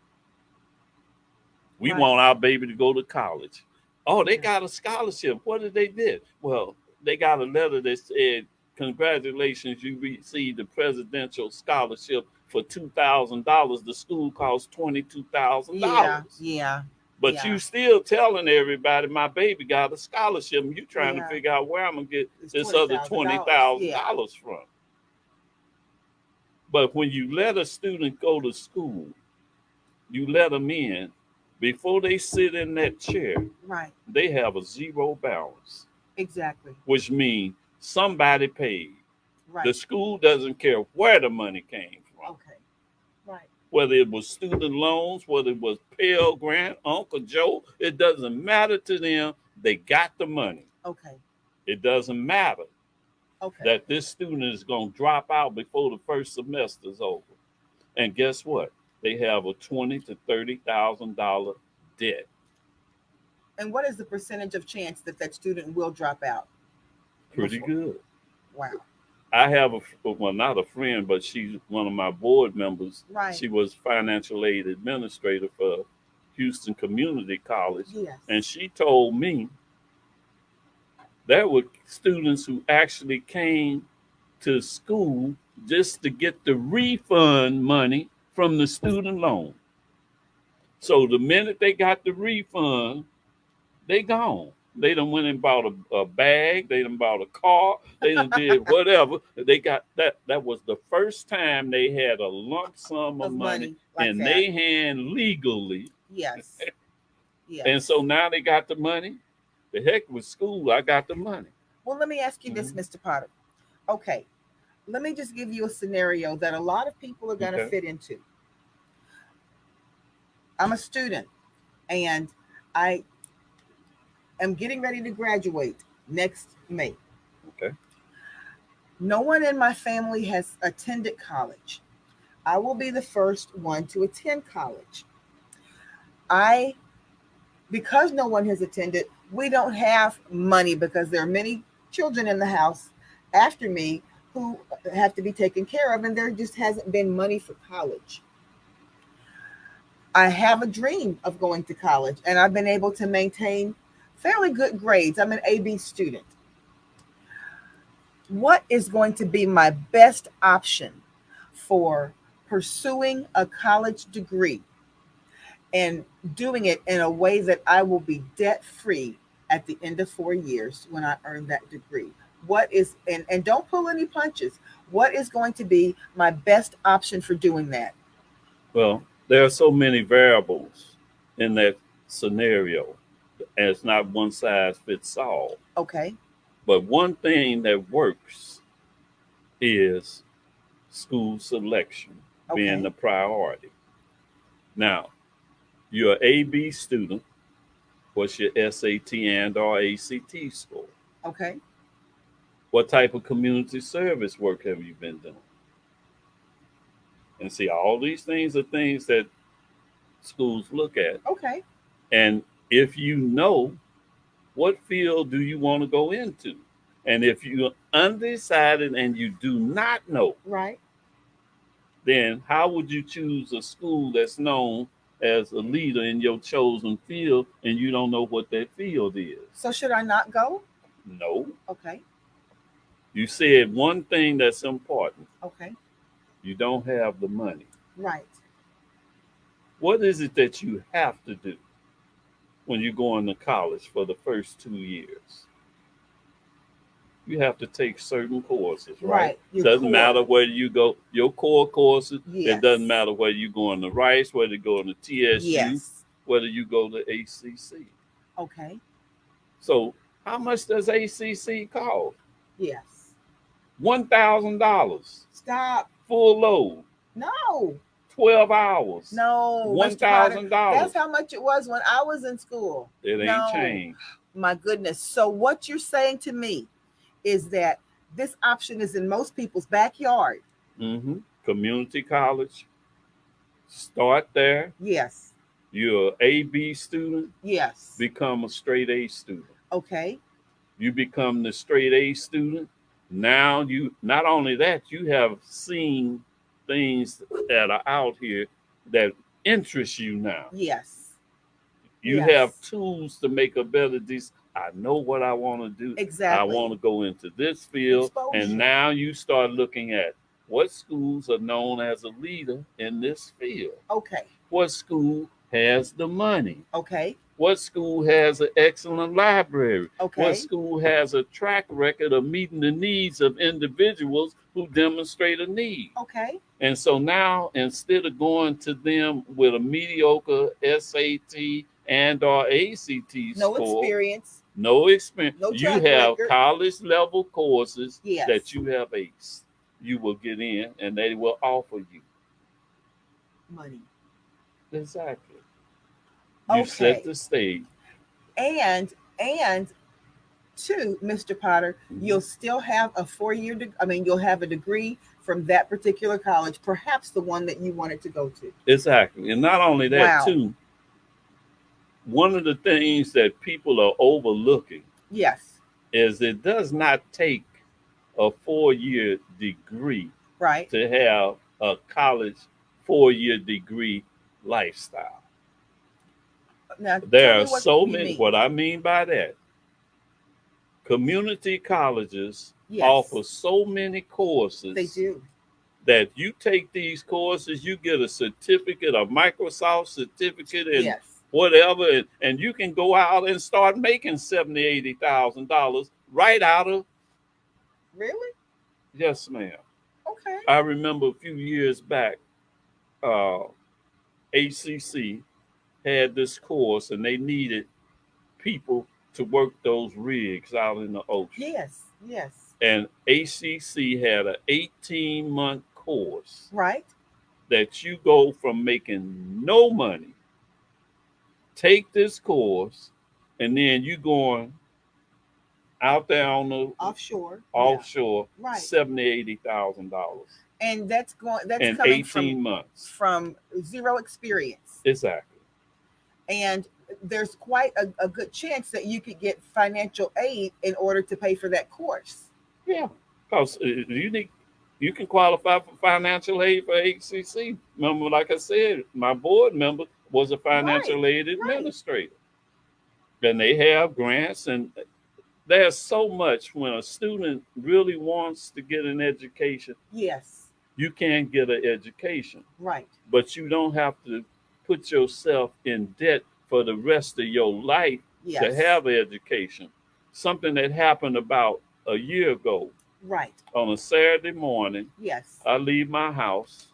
[SPEAKER 2] We
[SPEAKER 1] Right.
[SPEAKER 2] want our baby to go to college. Oh, they
[SPEAKER 1] Yeah.
[SPEAKER 2] got a scholarship. What did they did? Well, they got a letter that said, congratulations, you received a presidential scholarship for $2,000. The school costs
[SPEAKER 1] Yeah.
[SPEAKER 2] $22,000.
[SPEAKER 1] Yeah.
[SPEAKER 2] But
[SPEAKER 1] Yeah.
[SPEAKER 2] you still telling everybody my baby got a scholarship, and you trying to
[SPEAKER 1] Yeah.
[SPEAKER 2] figure out where I'm gonna get
[SPEAKER 1] It's
[SPEAKER 2] this other twenty
[SPEAKER 1] $20,000.
[SPEAKER 2] thousand
[SPEAKER 1] Yeah.
[SPEAKER 2] dollars from. But when you let a student go to school, you let them in before they sit in that chair.
[SPEAKER 1] Right.
[SPEAKER 2] They have a zero balance,
[SPEAKER 1] Exactly.
[SPEAKER 2] which means somebody paid.
[SPEAKER 1] Right.
[SPEAKER 2] The school doesn't care where the money came from,
[SPEAKER 1] Okay. Right.
[SPEAKER 2] whether it was student loans, whether it was Pell Grant, Uncle Joe. It doesn't matter to them. They got the money.
[SPEAKER 1] Okay.
[SPEAKER 2] It doesn't matter
[SPEAKER 1] Okay.
[SPEAKER 2] that this student is going to drop out before the first semester is over. And guess what? They have a $20,000 to $30,000 debt.
[SPEAKER 1] And what is the percentage of chance that that student will drop out?
[SPEAKER 2] Pretty
[SPEAKER 1] Before?
[SPEAKER 2] good.
[SPEAKER 1] Wow.
[SPEAKER 2] I have well, not a friend, but she's one of my board members.
[SPEAKER 1] Right.
[SPEAKER 2] She was financial aid administrator for Houston Community College.
[SPEAKER 1] Yes.
[SPEAKER 2] And she told me there were students who actually came to school just to get the refund money from the student loan. So the minute they got the refund, they gone. They done went and bought a bag. They done bought a car. They done did whatever. They got that. That was the first time they had a lump sum of money
[SPEAKER 1] like
[SPEAKER 2] in
[SPEAKER 1] that.
[SPEAKER 2] their hand legally.
[SPEAKER 1] Yes.
[SPEAKER 2] And
[SPEAKER 1] Yes.
[SPEAKER 2] so now they got the money. The heck with school, I got the money.
[SPEAKER 1] Well, let me ask you this,
[SPEAKER 2] Hmm.
[SPEAKER 1] Mr. Potter. Okay, let me just give you a scenario that a lot of people are going to
[SPEAKER 2] Okay.
[SPEAKER 1] fit into. I'm a student and I am getting ready to graduate next May.
[SPEAKER 2] Okay.
[SPEAKER 1] No one in my family has attended college. I will be the first one to attend college. I, because no one has attended, we don't have money because there are many children in the house after me who have to be taken care of, and there just hasn't been money for college. I have a dream of going to college, and I've been able to maintain fairly good grades. I'm an AB student. What is going to be my best option for pursuing a college degree and doing it in a way that I will be debt free at the end of 4 years when I earn that degree? What is, and don't pull any punches, what is going to be my best option for doing that?
[SPEAKER 2] Well, there are so many variables in that scenario, and it's not one size fits all.
[SPEAKER 1] Okay.
[SPEAKER 2] But one thing that works is school selection being
[SPEAKER 1] Okay.
[SPEAKER 2] the priority. Now, you're an AB student. What's your SAT and or ACT score?
[SPEAKER 1] Okay.
[SPEAKER 2] What type of community service work have you been doing? And see, all these things are things that schools look at.
[SPEAKER 1] Okay.
[SPEAKER 2] And if you know, what field do you want to go into? And if you're undecided and you do not know,
[SPEAKER 1] Right.
[SPEAKER 2] then how would you choose a school that's known as a leader in your chosen field and you don't know what that field is?
[SPEAKER 1] So should I not go?
[SPEAKER 2] No.
[SPEAKER 1] Okay.
[SPEAKER 2] You said one thing that's important.
[SPEAKER 1] Okay.
[SPEAKER 2] You don't have the money.
[SPEAKER 1] Right.
[SPEAKER 2] What is it that you have to do when you go into college for the first 2 years? You have to take certain courses, right?
[SPEAKER 1] Right. Your
[SPEAKER 2] Doesn't
[SPEAKER 1] core.
[SPEAKER 2] matter whether you go your core courses. It
[SPEAKER 1] Yes.
[SPEAKER 2] doesn't matter whether you go into Rice, whether you go into TSU,
[SPEAKER 1] Yes.
[SPEAKER 2] whether you go to ACC.
[SPEAKER 1] Okay.
[SPEAKER 2] So how much does ACC cost?
[SPEAKER 1] Yes.
[SPEAKER 2] $1,000
[SPEAKER 1] Stop.
[SPEAKER 2] full load,
[SPEAKER 1] No.
[SPEAKER 2] 12 hours,
[SPEAKER 1] No,
[SPEAKER 2] one
[SPEAKER 1] Mr. Potter.
[SPEAKER 2] thousand
[SPEAKER 1] That's
[SPEAKER 2] dollars.
[SPEAKER 1] how much it was when I was in school.
[SPEAKER 2] It ain't
[SPEAKER 1] No.
[SPEAKER 2] changed.
[SPEAKER 1] My goodness. So what you're saying to me is that this option is in most people's backyard.
[SPEAKER 2] Community college, start there.
[SPEAKER 1] Yes.
[SPEAKER 2] You're an AB student,
[SPEAKER 1] Yes.
[SPEAKER 2] become a straight A student.
[SPEAKER 1] Okay.
[SPEAKER 2] You become the straight A student. Now you not only that, you have seen things that are out here that interest you now.
[SPEAKER 1] Yes.
[SPEAKER 2] You have
[SPEAKER 1] Yes.
[SPEAKER 2] tools to make a better decision. I know what I want to do. I want
[SPEAKER 1] Exactly.
[SPEAKER 2] to go into this field. And
[SPEAKER 1] Exposure.
[SPEAKER 2] now you start looking at what schools are known as a leader in this field.
[SPEAKER 1] Okay.
[SPEAKER 2] What school has the money?
[SPEAKER 1] Okay.
[SPEAKER 2] What school has an excellent library? What
[SPEAKER 1] Okay.
[SPEAKER 2] school has a track record of meeting the needs of individuals who demonstrate a need?
[SPEAKER 1] Okay.
[SPEAKER 2] And so now, instead of going to them with a mediocre SAT and or ACT
[SPEAKER 1] No
[SPEAKER 2] score,
[SPEAKER 1] experience.
[SPEAKER 2] no experience,
[SPEAKER 1] No
[SPEAKER 2] you
[SPEAKER 1] track
[SPEAKER 2] have
[SPEAKER 1] record.
[SPEAKER 2] college level courses
[SPEAKER 1] Yes.
[SPEAKER 2] that you have aced. You will get in, and they will offer you
[SPEAKER 1] Money.
[SPEAKER 2] exactly. You set
[SPEAKER 1] Okay.
[SPEAKER 2] the stage.
[SPEAKER 1] And two, Mr. Potter,
[SPEAKER 2] Mhm.
[SPEAKER 1] you'll still have a 4 year. I mean, you'll have a degree from that particular college, perhaps the one that you wanted to go to.
[SPEAKER 2] Exactly. And not only that,
[SPEAKER 1] Wow.
[SPEAKER 2] too, one of the things that people are overlooking
[SPEAKER 1] Yes.
[SPEAKER 2] is it does not take a 4 year degree
[SPEAKER 1] Right.
[SPEAKER 2] to have a college 4 year degree lifestyle.
[SPEAKER 1] Now, tell
[SPEAKER 2] There
[SPEAKER 1] me
[SPEAKER 2] are
[SPEAKER 1] what
[SPEAKER 2] so
[SPEAKER 1] you
[SPEAKER 2] many,
[SPEAKER 1] mean.
[SPEAKER 2] what I mean by that, community colleges offer
[SPEAKER 1] Yes,
[SPEAKER 2] so many
[SPEAKER 1] they
[SPEAKER 2] courses
[SPEAKER 1] do.
[SPEAKER 2] that you take these courses, you get a certificate, a Microsoft certificate, and
[SPEAKER 1] Yes.
[SPEAKER 2] whatever, and you can go out and start making $70,000, $80,000 right out of.
[SPEAKER 1] Really?
[SPEAKER 2] Yes, ma'am.
[SPEAKER 1] Okay.
[SPEAKER 2] I remember a few years back, uh, ACC had this course and they needed people to work those rigs out in the ocean.
[SPEAKER 1] Yes. Yes.
[SPEAKER 2] And ACC had an 18-month course
[SPEAKER 1] Right.
[SPEAKER 2] that you go from making no money, take this course, and then you going out there on the
[SPEAKER 1] Offshore. Yeah.
[SPEAKER 2] offshore
[SPEAKER 1] Right.
[SPEAKER 2] $70,000, $80,000
[SPEAKER 1] And that's
[SPEAKER 2] in
[SPEAKER 1] coming
[SPEAKER 2] 18 months.
[SPEAKER 1] from zero experience.
[SPEAKER 2] Exactly.
[SPEAKER 1] And there's quite a good chance that you could get financial aid in order to pay for that course.
[SPEAKER 2] Yeah. Because you can qualify for financial aid for ACC. Remember, like I said, my board member was a
[SPEAKER 1] Right.
[SPEAKER 2] financial aid
[SPEAKER 1] Right.
[SPEAKER 2] administrator. And they have grants, and there's so much when a student really wants to get an education,
[SPEAKER 1] Yes.
[SPEAKER 2] you can get an education,
[SPEAKER 1] Right.
[SPEAKER 2] but you don't have to put yourself in debt for the rest of your life to
[SPEAKER 1] Yes.
[SPEAKER 2] have an education. Something that happened about a year ago
[SPEAKER 1] Right.
[SPEAKER 2] on a Saturday morning,
[SPEAKER 1] Yes.
[SPEAKER 2] I leave my house,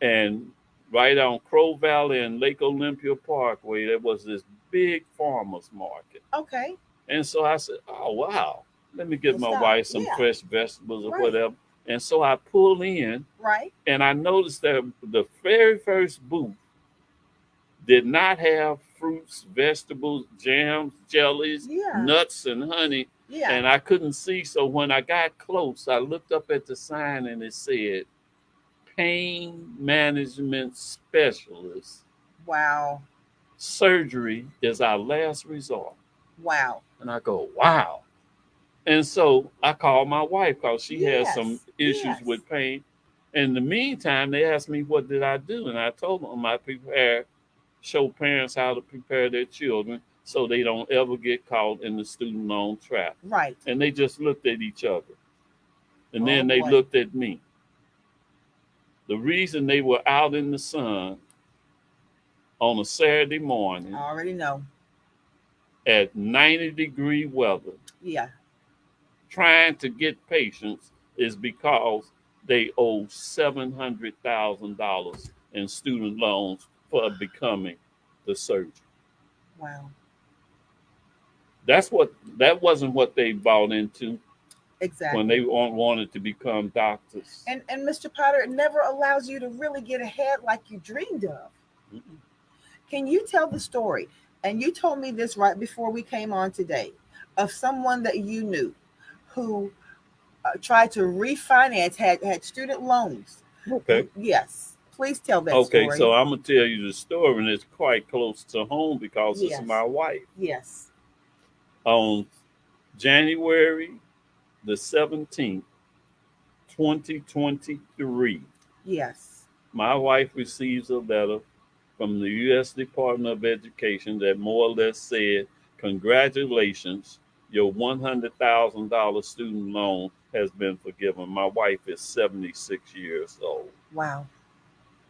[SPEAKER 2] and right on Crow Valley and Lake Olympia Parkway, there was this big farmers market.
[SPEAKER 1] Okay.
[SPEAKER 2] And so I said, oh, wow, let me get
[SPEAKER 1] We'll
[SPEAKER 2] my
[SPEAKER 1] stop.
[SPEAKER 2] wife some
[SPEAKER 1] Yeah.
[SPEAKER 2] fresh vegetables or
[SPEAKER 1] Right.
[SPEAKER 2] whatever. And so I pull in,
[SPEAKER 1] Right.
[SPEAKER 2] and I noticed that the very first booth did not have fruits, vegetables, jams, jellies,
[SPEAKER 1] Yeah.
[SPEAKER 2] nuts, and honey.
[SPEAKER 1] Yeah.
[SPEAKER 2] And I couldn't see. So when I got close, I looked up at the sign and it said, pain management specialist.
[SPEAKER 1] Wow.
[SPEAKER 2] Surgery is our last resort.
[SPEAKER 1] Wow.
[SPEAKER 2] And I go, wow. And so I called my wife because she has some
[SPEAKER 1] Yes.
[SPEAKER 2] issues
[SPEAKER 1] Yes.
[SPEAKER 2] with pain. In the meantime, they asked me what did I do, and I told them I show parents how to prepare their children so they don't ever get caught in the student loan trap.
[SPEAKER 1] Right.
[SPEAKER 2] And they just looked at each other, and
[SPEAKER 1] Oh
[SPEAKER 2] then they
[SPEAKER 1] boy.
[SPEAKER 2] looked at me. The reason they were out in the sun on a Saturday morning
[SPEAKER 1] I already know.
[SPEAKER 2] at 90-degree weather
[SPEAKER 1] Yeah.
[SPEAKER 2] trying to get patients is because they owe $700,000 in student loans for becoming the surgeon.
[SPEAKER 1] Wow.
[SPEAKER 2] That wasn't what they bought into
[SPEAKER 1] Exactly.
[SPEAKER 2] when they wanted to become doctors.
[SPEAKER 1] And Mr. Potter, it never allows you to really get ahead like you dreamed of.
[SPEAKER 2] Mm-mm.
[SPEAKER 1] Can you tell the story? And you told me this right before we came on today of someone that you knew who tried to refinance, had student loans.
[SPEAKER 2] Okay.
[SPEAKER 1] Yes. Please tell that
[SPEAKER 2] Okay,
[SPEAKER 1] story.
[SPEAKER 2] so I'm gonna tell you the story, and it's quite close to home because it's
[SPEAKER 1] Yes.
[SPEAKER 2] my wife.
[SPEAKER 1] Yes.
[SPEAKER 2] On January the 17th, 2023,
[SPEAKER 1] Yes.
[SPEAKER 2] my wife receives a letter from the U.S. Department of Education that more or less said, congratulations, your $100,000 student loan has been forgiven. My wife is 76 years old.
[SPEAKER 1] Wow.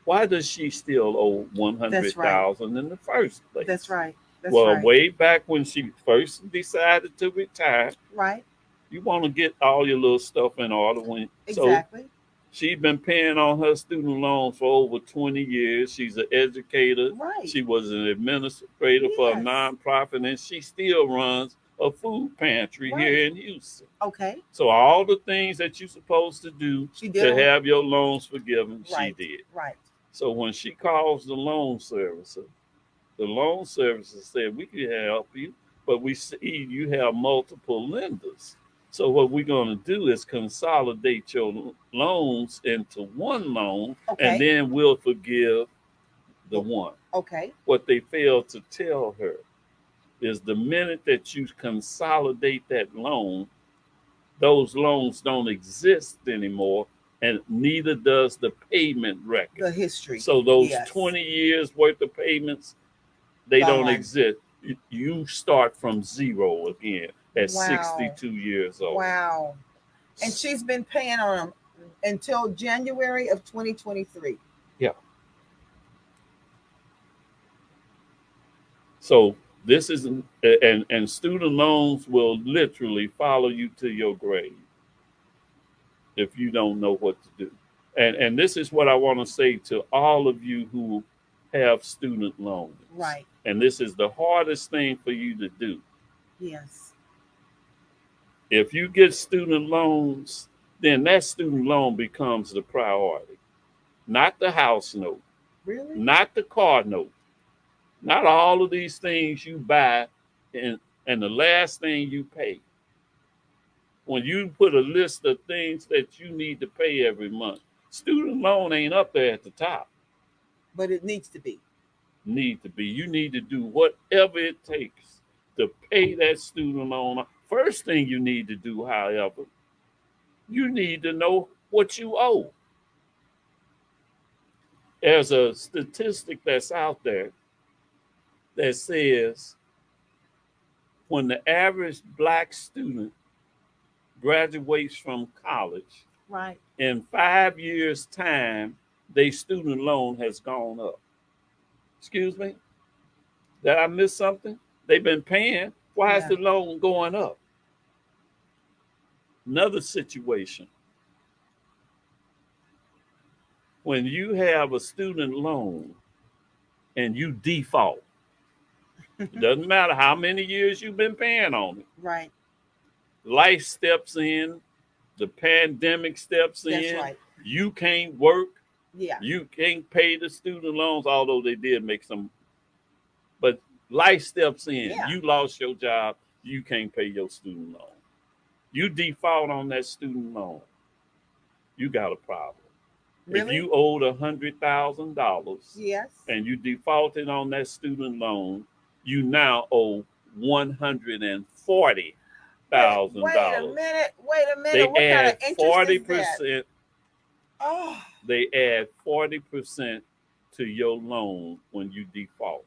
[SPEAKER 2] Why does she still owe
[SPEAKER 1] That's right.
[SPEAKER 2] $100,000 in the first place?
[SPEAKER 1] That's right. That's
[SPEAKER 2] Well,
[SPEAKER 1] right.
[SPEAKER 2] way back when she first decided to retire,
[SPEAKER 1] Right.
[SPEAKER 2] you want to get all your little stuff in order. So
[SPEAKER 1] Exactly.
[SPEAKER 2] she's been paying on her student loans for over 20 years. She's an educator.
[SPEAKER 1] Right.
[SPEAKER 2] She was an administrator for a
[SPEAKER 1] Yes.
[SPEAKER 2] nonprofit, and she still runs a food pantry
[SPEAKER 1] Right.
[SPEAKER 2] here in Houston.
[SPEAKER 1] Okay.
[SPEAKER 2] So all the things that you're supposed to do
[SPEAKER 1] She
[SPEAKER 2] to
[SPEAKER 1] did.
[SPEAKER 2] have your loans forgiven,
[SPEAKER 1] Right.
[SPEAKER 2] she did.
[SPEAKER 1] Right.
[SPEAKER 2] So when she calls the loan servicer said, we can help you, but we see you have multiple lenders. So what we're going to do is consolidate your loans into one loan,
[SPEAKER 1] Okay.
[SPEAKER 2] and then we'll forgive the one.
[SPEAKER 1] Okay.
[SPEAKER 2] What they failed to tell her is the minute that you consolidate that loan, those loans don't exist anymore, and neither does the payment record.
[SPEAKER 1] The history.
[SPEAKER 2] So those
[SPEAKER 1] Yes.
[SPEAKER 2] 20 years worth of payments, they don't
[SPEAKER 1] Gone.
[SPEAKER 2] exist. You start from zero again at
[SPEAKER 1] Wow.
[SPEAKER 2] 62 years old.
[SPEAKER 1] Wow. And she's been paying on them until January of 2023.
[SPEAKER 2] Yeah. So this is, and student loans will literally follow you to your grave if you don't know what to do. And this is what I want to say to all of you who have student loans.
[SPEAKER 1] Right.
[SPEAKER 2] And this is the hardest thing for you to do.
[SPEAKER 1] Yes.
[SPEAKER 2] If you get student loans, then that student loan becomes the priority, not the house note,
[SPEAKER 1] Really?
[SPEAKER 2] not the car note, not all of these things you buy and the last thing you pay. When you put a list of things that you need to pay every month, student loan ain't up there at the top.
[SPEAKER 1] But it needs to be.
[SPEAKER 2] Need to be. You need to do whatever it takes to pay that student loan. First thing you need to do, however, you need to know what you owe. There's a statistic that's out there that says when the average black student graduates from college,
[SPEAKER 1] Right.
[SPEAKER 2] in 5 years' time, their student loan has gone up. Excuse me? Did I miss something? They've been paying. Why is
[SPEAKER 1] Yeah.
[SPEAKER 2] the loan going up? Another situation. When you have a student loan and you default, it doesn't matter how many years you've been paying on it.
[SPEAKER 1] Right.
[SPEAKER 2] Life steps in, the pandemic steps
[SPEAKER 1] That's
[SPEAKER 2] in.
[SPEAKER 1] right.
[SPEAKER 2] You can't work.
[SPEAKER 1] Yeah.
[SPEAKER 2] You can't pay the student loans, although they did make some. But life steps in.
[SPEAKER 1] Yeah.
[SPEAKER 2] You lost your job. You can't pay your student loan. You default on that student loan. You got a problem.
[SPEAKER 1] Really?
[SPEAKER 2] If you owed $100,000
[SPEAKER 1] Yes.
[SPEAKER 2] and you defaulted on that student loan, you now owe $140,000.
[SPEAKER 1] Wait a minute. Wait a minute.
[SPEAKER 2] They
[SPEAKER 1] What kind of
[SPEAKER 2] add
[SPEAKER 1] interest
[SPEAKER 2] 40%.
[SPEAKER 1] is that? Oh.
[SPEAKER 2] They add 40% to your loan when you default.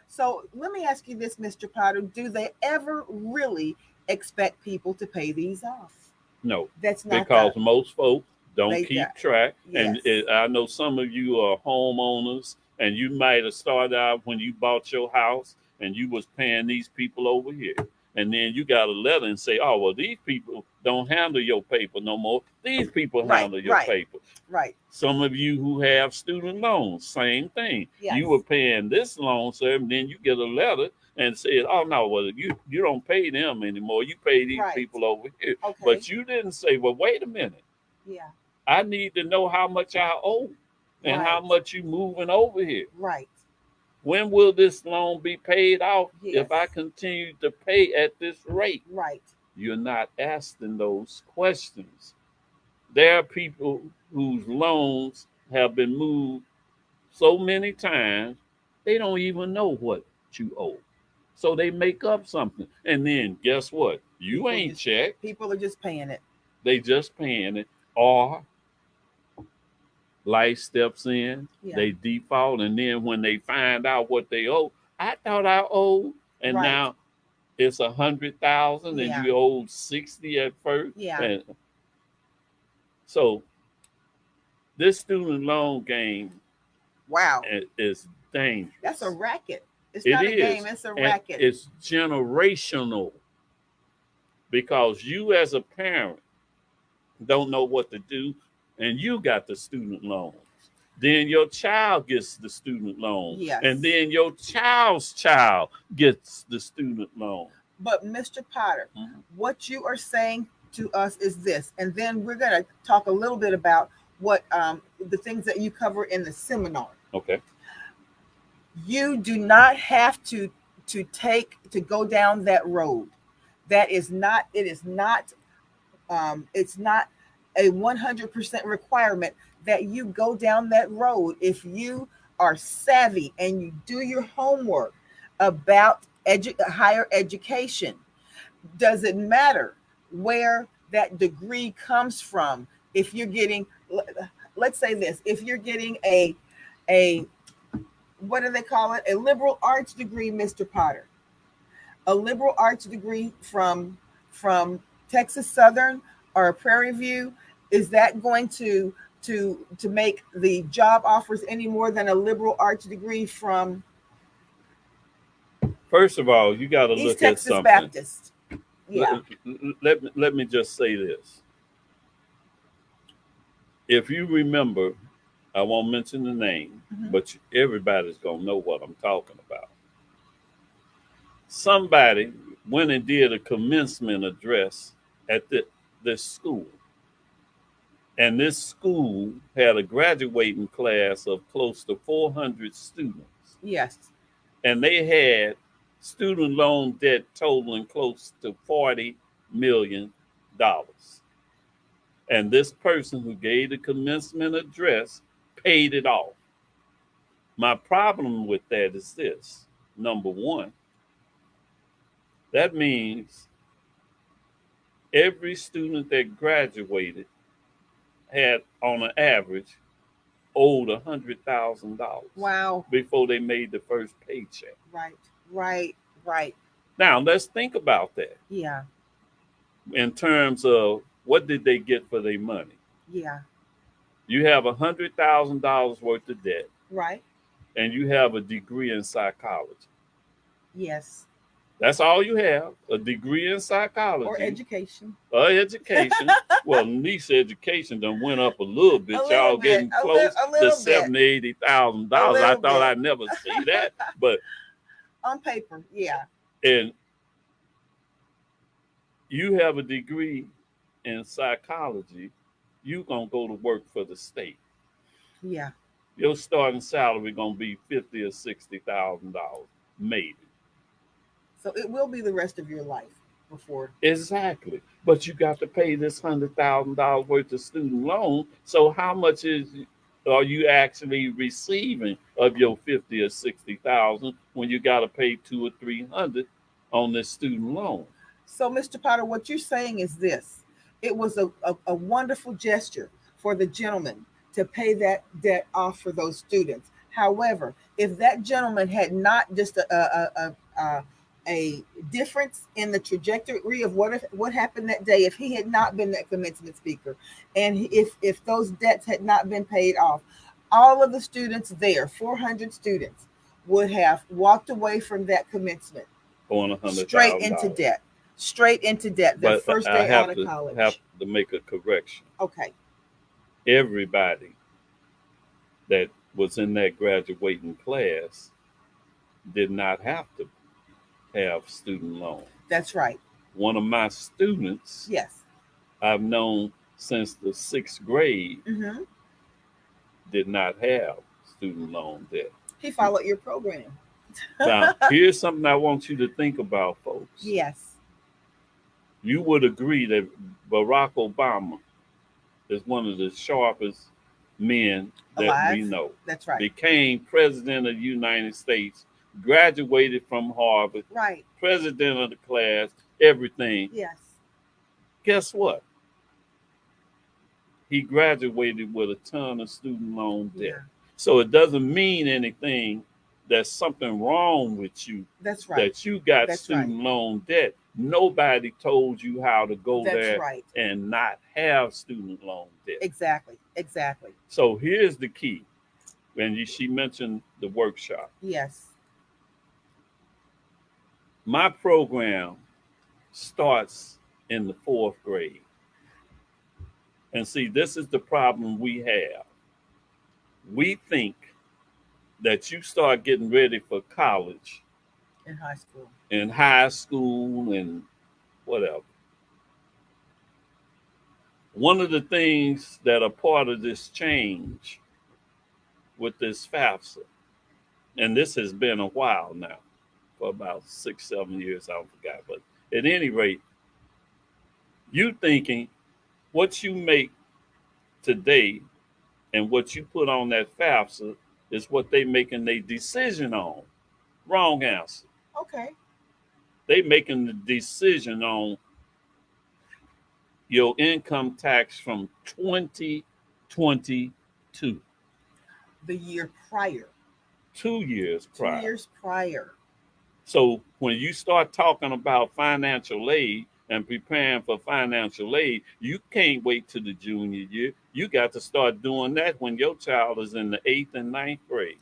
[SPEAKER 1] So let me ask you this, Mr. Potter. Do they ever really expect people to pay these off?
[SPEAKER 2] No,
[SPEAKER 1] That's not
[SPEAKER 2] because most folks don't
[SPEAKER 1] They-
[SPEAKER 2] keep track. And
[SPEAKER 1] yes.
[SPEAKER 2] I know some of you are homeowners, and you might have started out when you bought your house, and you was paying these people over here. And then you got a letter and say, oh, well, these people don't handle your paper no more. These people
[SPEAKER 1] Right,
[SPEAKER 2] handle your
[SPEAKER 1] right.
[SPEAKER 2] paper.
[SPEAKER 1] Right.
[SPEAKER 2] Some of you who have student loans, same thing.
[SPEAKER 1] Yes.
[SPEAKER 2] You were paying this loan, sir, and then you get a letter and said, oh, no, well, you don't pay them anymore. You pay these
[SPEAKER 1] Right.
[SPEAKER 2] people over here.
[SPEAKER 1] Okay.
[SPEAKER 2] But you didn't say, well, wait a minute.
[SPEAKER 1] Yeah.
[SPEAKER 2] I need to know how much I owe and
[SPEAKER 1] Right.
[SPEAKER 2] how much you moving over here.
[SPEAKER 1] Right.
[SPEAKER 2] When will this loan be paid off
[SPEAKER 1] Yes.
[SPEAKER 2] if I continue to pay at this rate?
[SPEAKER 1] Right.
[SPEAKER 2] You're not asking those questions. There are people whose loans have been moved so many times, they don't even know what you owe. So they make up something. And then guess what? You
[SPEAKER 1] People
[SPEAKER 2] ain't
[SPEAKER 1] just-
[SPEAKER 2] checked.
[SPEAKER 1] People are just paying it.
[SPEAKER 2] They just paying it. Or life steps in,
[SPEAKER 1] Yeah.
[SPEAKER 2] they default, and then when they find out what they owe, I thought I owed, and
[SPEAKER 1] Right.
[SPEAKER 2] now it's 100,000, and
[SPEAKER 1] Yeah.
[SPEAKER 2] you owed 60 at first.
[SPEAKER 1] Yeah.
[SPEAKER 2] And so this student loan game
[SPEAKER 1] Wow.
[SPEAKER 2] is dangerous.
[SPEAKER 1] That's a racket. It's
[SPEAKER 2] It
[SPEAKER 1] not a
[SPEAKER 2] is.
[SPEAKER 1] game. It's a
[SPEAKER 2] And
[SPEAKER 1] racket.
[SPEAKER 2] it's generational because you as a parent don't know what to do, and you got the student loans. Then your child gets the student loan.
[SPEAKER 1] Yes.
[SPEAKER 2] And then your child's child gets the student loan.
[SPEAKER 1] But Mr. Potter,
[SPEAKER 2] Mhm.
[SPEAKER 1] what you are saying to us is this, and then we're going to talk a little bit about what the things that you cover in the seminar.
[SPEAKER 2] Okay.
[SPEAKER 1] You do not have to go down that road. That is not. It is not. It's not a 100% requirement that you go down that road if you are savvy and you do your homework about higher education. Does it matter where that degree comes from? If you're getting, let's say this, if you're getting a what do they call it? A liberal arts degree, Mr. Potter. A liberal arts degree from Texas Southern or Prairie View, is that going to make the job offers any more than a liberal arts degree from
[SPEAKER 2] First of all, you got to
[SPEAKER 1] East
[SPEAKER 2] look
[SPEAKER 1] Texas
[SPEAKER 2] at something.
[SPEAKER 1] Baptist? Yeah.
[SPEAKER 2] Let me just say this. If you remember, I won't mention the name,
[SPEAKER 1] Mhm.
[SPEAKER 2] but everybody's going to know what I'm talking about. Somebody went and did a commencement address at this school. And this school had a graduating class of close to 400 students.
[SPEAKER 1] Yes.
[SPEAKER 2] And they had student loan debt totaling close to $40 million. And this person who gave the commencement address paid it off. My problem with that is this: number one, that means every student that graduated had, on an average, owed $100,000
[SPEAKER 1] Wow.
[SPEAKER 2] before they made the first paycheck.
[SPEAKER 1] Right. Right. Right.
[SPEAKER 2] Now, let's think about that
[SPEAKER 1] Yeah.
[SPEAKER 2] in terms of what did they get for their money?
[SPEAKER 1] Yeah.
[SPEAKER 2] You have $100,000 worth of debt,
[SPEAKER 1] Right.
[SPEAKER 2] and you have a degree in psychology.
[SPEAKER 1] Yes.
[SPEAKER 2] That's all you have, a degree in psychology.
[SPEAKER 1] Or education.
[SPEAKER 2] Or education. Well, niche education done went up a little bit.
[SPEAKER 1] A little
[SPEAKER 2] Y'all
[SPEAKER 1] bit,
[SPEAKER 2] getting close
[SPEAKER 1] a
[SPEAKER 2] to
[SPEAKER 1] little bit.
[SPEAKER 2] $70,000, $80,000. I
[SPEAKER 1] little
[SPEAKER 2] thought
[SPEAKER 1] bit.
[SPEAKER 2] I'd never see that. But
[SPEAKER 1] On paper, yeah.
[SPEAKER 2] and you have a degree in psychology, you gonna go to work for the state.
[SPEAKER 1] Yeah.
[SPEAKER 2] Your starting salary gonna be $50,000 or $60,000, maybe.
[SPEAKER 1] So it will be the rest of your life before.
[SPEAKER 2] Exactly. But you got to pay this $100,000 worth of student loan. So how much are you actually receiving of your 50 or 60,000 when you got to pay 2 or 300 on this student loan?
[SPEAKER 1] So, Mr. Potter, what you're saying is this: it was a wonderful gesture for the gentleman to pay that debt off for those students. However, if that gentleman had not just a difference in the trajectory of what happened that day, if he had not been that commencement speaker, and if those debts had not been paid off, all of the students there, 400 students, would have walked away from that commencement
[SPEAKER 2] On
[SPEAKER 1] straight
[SPEAKER 2] $100,000.
[SPEAKER 1] into debt. Straight into debt. Their
[SPEAKER 2] But
[SPEAKER 1] first
[SPEAKER 2] I
[SPEAKER 1] day out
[SPEAKER 2] have
[SPEAKER 1] of
[SPEAKER 2] to
[SPEAKER 1] college.
[SPEAKER 2] make a correction.
[SPEAKER 1] Okay.
[SPEAKER 2] Everybody that was in that graduating class did not have to have student loan.
[SPEAKER 1] That's right.
[SPEAKER 2] One of my students
[SPEAKER 1] Yes.
[SPEAKER 2] I've known since the 6th grade
[SPEAKER 1] Hmm.
[SPEAKER 2] did not have student loan debt.
[SPEAKER 1] He followed your program.
[SPEAKER 2] Now, here's something I want you to think about, folks.
[SPEAKER 1] Yes.
[SPEAKER 2] You would agree that Barack Obama is one of the sharpest men that
[SPEAKER 1] Alive.
[SPEAKER 2] we know.
[SPEAKER 1] That's right.
[SPEAKER 2] Became president of the United States, graduated from Harvard,
[SPEAKER 1] Right.
[SPEAKER 2] president of the class, everything.
[SPEAKER 1] Yes.
[SPEAKER 2] Guess what? He graduated with a ton of student loan debt.
[SPEAKER 1] Yeah.
[SPEAKER 2] So it doesn't mean anything. There's something wrong with you
[SPEAKER 1] That's right.
[SPEAKER 2] that you got
[SPEAKER 1] That's
[SPEAKER 2] student loan debt. Nobody told you how to go
[SPEAKER 1] That's
[SPEAKER 2] there
[SPEAKER 1] right.
[SPEAKER 2] and not have student loan debt.
[SPEAKER 1] Exactly. Exactly.
[SPEAKER 2] So here's the key. And she mentioned the workshop.
[SPEAKER 1] Yes.
[SPEAKER 2] My program starts in the 4th grade. And see, this is the problem we have. We think that you start getting ready for college
[SPEAKER 1] In high school.
[SPEAKER 2] in high school and whatever. One of the things that are part of this change with this FAFSA, and this has been a while now, for about 6, 7 years, I forgot. But at any rate, you thinking what you make today and what you put on that FAFSA is what they making their decision on. Wrong answer.
[SPEAKER 1] Okay.
[SPEAKER 2] They making the decision on your income tax from 2022.
[SPEAKER 1] The year prior.
[SPEAKER 2] 2 years prior.
[SPEAKER 1] 2 years prior.
[SPEAKER 2] So when you start talking about financial aid and preparing for financial aid, you can't wait to the junior year. You got to start doing that when your child is in the 8th and 9th grade.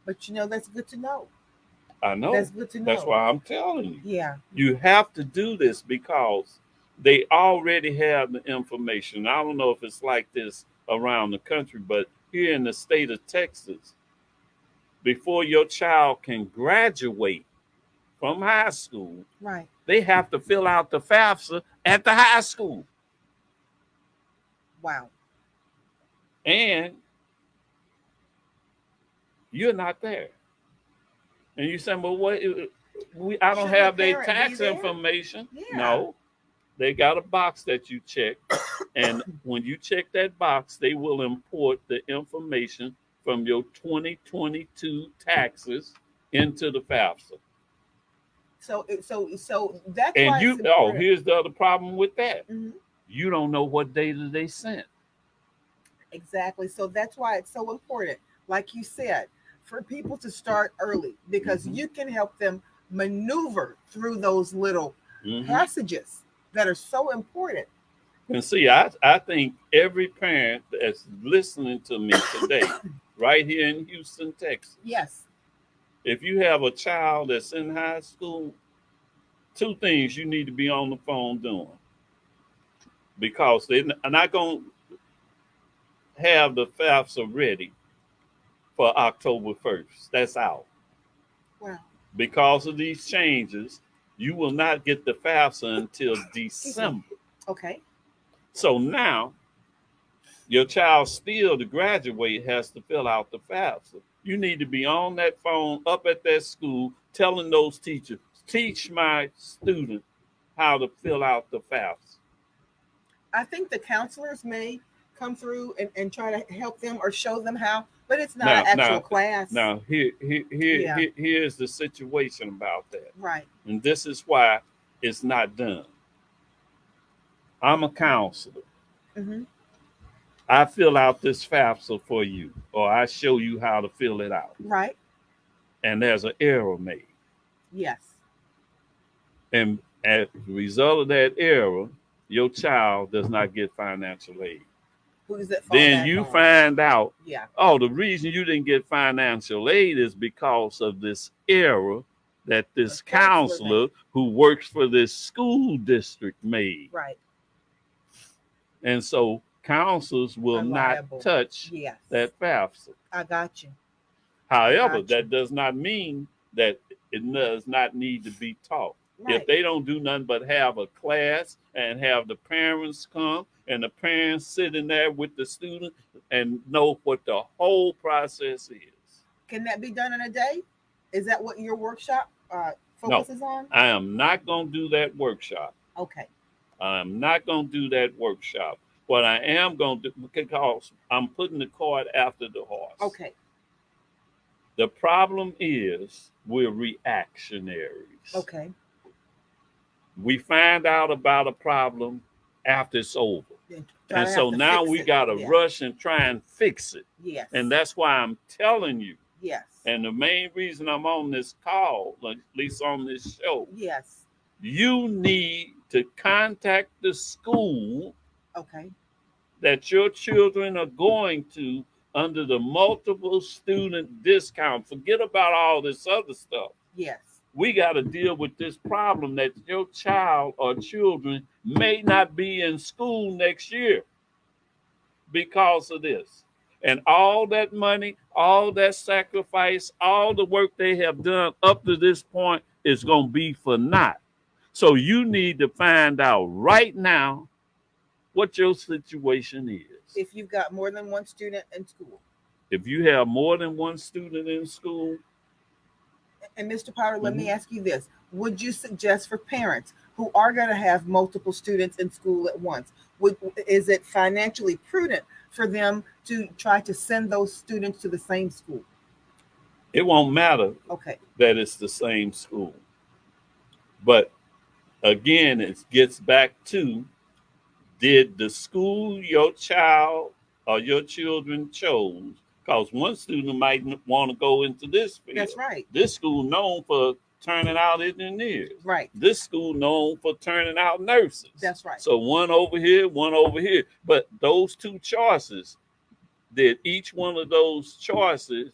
[SPEAKER 1] But that's good to know.
[SPEAKER 2] I know.
[SPEAKER 1] That's good to know.
[SPEAKER 2] That's why I'm telling you.
[SPEAKER 1] Yeah.
[SPEAKER 2] You have to do this because they already have the information. I don't know if it's like this around the country, but here in the state of Texas, before your child can graduate from high school,
[SPEAKER 1] Right.
[SPEAKER 2] they have to fill out the FAFSA at the high school.
[SPEAKER 1] Wow.
[SPEAKER 2] And you're not there. And you say, well, what? I don't
[SPEAKER 1] Shouldn't the
[SPEAKER 2] have their
[SPEAKER 1] parent be
[SPEAKER 2] tax
[SPEAKER 1] there?
[SPEAKER 2] information.
[SPEAKER 1] Yeah.
[SPEAKER 2] No, they got a box that you check. And when you check that box, they will import the information from your 2022 taxes into the FAFSA.
[SPEAKER 1] So that's
[SPEAKER 2] And
[SPEAKER 1] why it's
[SPEAKER 2] oh,
[SPEAKER 1] important.
[SPEAKER 2] here's the other problem with that.
[SPEAKER 1] Mhm.
[SPEAKER 2] You don't know what data they sent.
[SPEAKER 1] Exactly. So that's why it's so important, like you said, for people to start early because
[SPEAKER 2] Mhm.
[SPEAKER 1] you can help them maneuver through those little
[SPEAKER 2] Hmm.
[SPEAKER 1] passages that are so important.
[SPEAKER 2] And see, I think every parent that's listening to me today, right here in Houston, Texas,
[SPEAKER 1] Yes.
[SPEAKER 2] if you have a child that's in high school, two things you need to be on the phone doing, because they're not going to have the FAFSA ready for October 1st. That's out.
[SPEAKER 1] Wow.
[SPEAKER 2] Because of these changes, you will not get the FAFSA until
[SPEAKER 1] Excuse me.
[SPEAKER 2] December.
[SPEAKER 1] Okay.
[SPEAKER 2] So now your child still to graduate has to fill out the FAFSA. You need to be on that phone up at that school telling those teachers, teach my student how to fill out the FAFSA.
[SPEAKER 1] I think the counselors may come through and try to help them or show them how, but it's not an
[SPEAKER 2] Now,
[SPEAKER 1] actual
[SPEAKER 2] now,
[SPEAKER 1] class.
[SPEAKER 2] now,
[SPEAKER 1] Yeah.
[SPEAKER 2] here's the situation about that,
[SPEAKER 1] Right.
[SPEAKER 2] and this is why it's not done. I'm a counselor.
[SPEAKER 1] Hmm.
[SPEAKER 2] I fill out this FAFSA for you, or I show you how to fill it out,
[SPEAKER 1] Right.
[SPEAKER 2] and there's an error made,
[SPEAKER 1] Yes.
[SPEAKER 2] and as a result of that error, your child does not get financial aid.
[SPEAKER 1] Who does it fall
[SPEAKER 2] Then
[SPEAKER 1] back
[SPEAKER 2] you
[SPEAKER 1] on?
[SPEAKER 2] find out,
[SPEAKER 1] Yeah.
[SPEAKER 2] oh, the reason you didn't get financial aid is because of this error that
[SPEAKER 1] The
[SPEAKER 2] this
[SPEAKER 1] counselor
[SPEAKER 2] counselor
[SPEAKER 1] made.
[SPEAKER 2] who works for this school district made.
[SPEAKER 1] Right.
[SPEAKER 2] And so counselors will not
[SPEAKER 1] Unliable.
[SPEAKER 2] touch
[SPEAKER 1] Yes.
[SPEAKER 2] that FAFSA.
[SPEAKER 1] I got you. I
[SPEAKER 2] However,
[SPEAKER 1] got you.
[SPEAKER 2] that does not mean that it does not need to be taught. If
[SPEAKER 1] Right.
[SPEAKER 2] they don't do nothing but have a class and have the parents come and the parents sit in there with the student and know what the whole process is.
[SPEAKER 1] Can that be done in a day? Is that what your workshop
[SPEAKER 2] No,
[SPEAKER 1] focuses on?
[SPEAKER 2] I am not going to do that workshop.
[SPEAKER 1] Okay.
[SPEAKER 2] I'm not going to do that workshop. What I am going to do, because I'm putting the cart after the horse.
[SPEAKER 1] Okay.
[SPEAKER 2] The problem is we're reactionaries.
[SPEAKER 1] Okay.
[SPEAKER 2] We find out about a problem after it's over.
[SPEAKER 1] Then try
[SPEAKER 2] And
[SPEAKER 1] to
[SPEAKER 2] so
[SPEAKER 1] have to
[SPEAKER 2] now
[SPEAKER 1] fix
[SPEAKER 2] we
[SPEAKER 1] it.
[SPEAKER 2] got to
[SPEAKER 1] Yeah.
[SPEAKER 2] rush and try and fix it.
[SPEAKER 1] Yes.
[SPEAKER 2] And that's why I'm telling you.
[SPEAKER 1] Yes.
[SPEAKER 2] And the main reason I'm on this call, at least on this show,
[SPEAKER 1] Yes.
[SPEAKER 2] you need to contact the school
[SPEAKER 1] Okay.
[SPEAKER 2] that your children are going to under the multiple student discount. Forget about all this other stuff.
[SPEAKER 1] Yes.
[SPEAKER 2] We got to deal with this problem that your child or children may not be in school next year because of this. And all that money, all that sacrifice, all the work they have done up to this point is going to be for naught. So you need to find out right now what your situation is.
[SPEAKER 1] If you've got more than one student in school.
[SPEAKER 2] If you have more than one student in school,
[SPEAKER 1] And Mr. Powder, let me
[SPEAKER 2] Mhm.
[SPEAKER 1] ask you this. Would you suggest for parents who are going to have multiple students in school at once, is it financially prudent for them to try to send those students to the same school?
[SPEAKER 2] it won't matter
[SPEAKER 1] Okay.
[SPEAKER 2] that it's the same school. But again, it gets back to, did the school your child or your children chose? Because one student might want to go into this field.
[SPEAKER 1] That's right.
[SPEAKER 2] This school known for turning out engineers.
[SPEAKER 1] Right.
[SPEAKER 2] This school known for turning out nurses.
[SPEAKER 1] That's right.
[SPEAKER 2] So one over here, one over here. But those two choices, did each one of those choices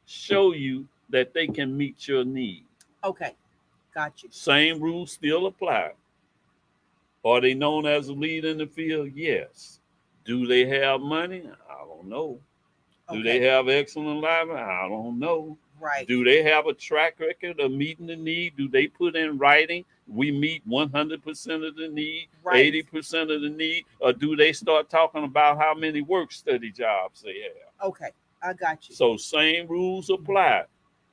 [SPEAKER 2] show you that they can meet your need?
[SPEAKER 1] Okay. Got you.
[SPEAKER 2] Same rules still apply. Are they known as a lead in the field? Yes. Do they have money? I don't know. Do they
[SPEAKER 1] Okay.
[SPEAKER 2] have excellent library? I don't know.
[SPEAKER 1] Right.
[SPEAKER 2] Do they have a track record of meeting the need? Do they put in writing? We meet 100% of the need,
[SPEAKER 1] Right.
[SPEAKER 2] 80% of the need, or do they start talking about how many work study jobs they have?
[SPEAKER 1] Okay. I got you.
[SPEAKER 2] So, same rules apply.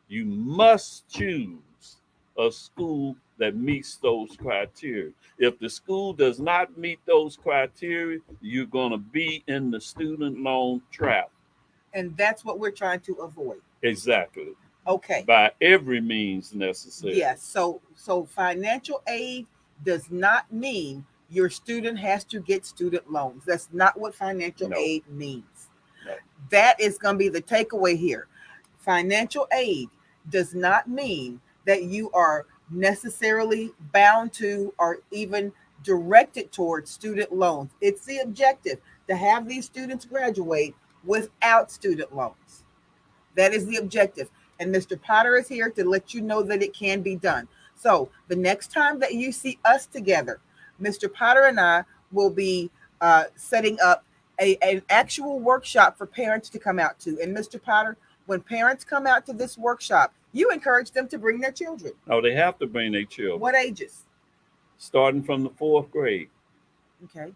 [SPEAKER 2] You must choose a school that meets those criteria. If the school does not meet those criteria, you're going to be in the student loan trap.
[SPEAKER 1] And that's what we're trying to avoid.
[SPEAKER 2] Exactly.
[SPEAKER 1] Okay.
[SPEAKER 2] By every means necessary.
[SPEAKER 1] Yes. So financial aid does not mean your student has to get student loans. That's not what financial
[SPEAKER 2] No,
[SPEAKER 1] aid means.
[SPEAKER 2] no.
[SPEAKER 1] That is going to be the takeaway here. Financial aid does not mean that you are necessarily bound to or even directed towards student loans. It's the objective to have these students graduate without student loans. That is the objective. And Mr. Potter is here to let you know that it can be done. So the next time that you see us together, Mr. Potter and I will be setting up an actual workshop for parents to come out to. And Mr. Potter, when parents come out to this workshop, you encourage them to bring their children.
[SPEAKER 2] Oh, they have to bring their children.
[SPEAKER 1] What ages?
[SPEAKER 2] Starting from the fourth grade.
[SPEAKER 1] Okay.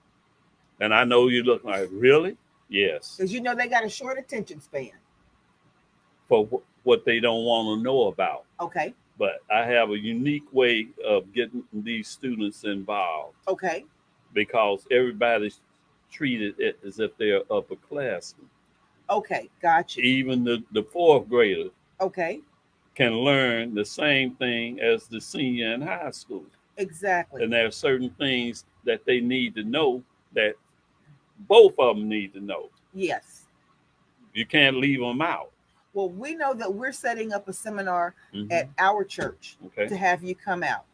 [SPEAKER 2] And I know you look like, really? Yes.
[SPEAKER 1] Because you know they got a short attention span.
[SPEAKER 2] For what they don't want to know about.
[SPEAKER 1] Okay.
[SPEAKER 2] But I have a unique way of getting these students involved
[SPEAKER 1] Okay.
[SPEAKER 2] because everybody's treated it as if they're upperclassmen.
[SPEAKER 1] Okay. Gotcha.
[SPEAKER 2] Even the fourth grader
[SPEAKER 1] Okay.
[SPEAKER 2] can learn the same thing as the senior in high school.
[SPEAKER 1] Exactly.
[SPEAKER 2] And there are certain things that they need to know that both of them need to know.
[SPEAKER 1] Yes.
[SPEAKER 2] You can't leave them out.
[SPEAKER 1] Well, we know that we're setting up a seminar
[SPEAKER 2] Mhm.
[SPEAKER 1] at our church
[SPEAKER 2] Okay.
[SPEAKER 1] to have you come out.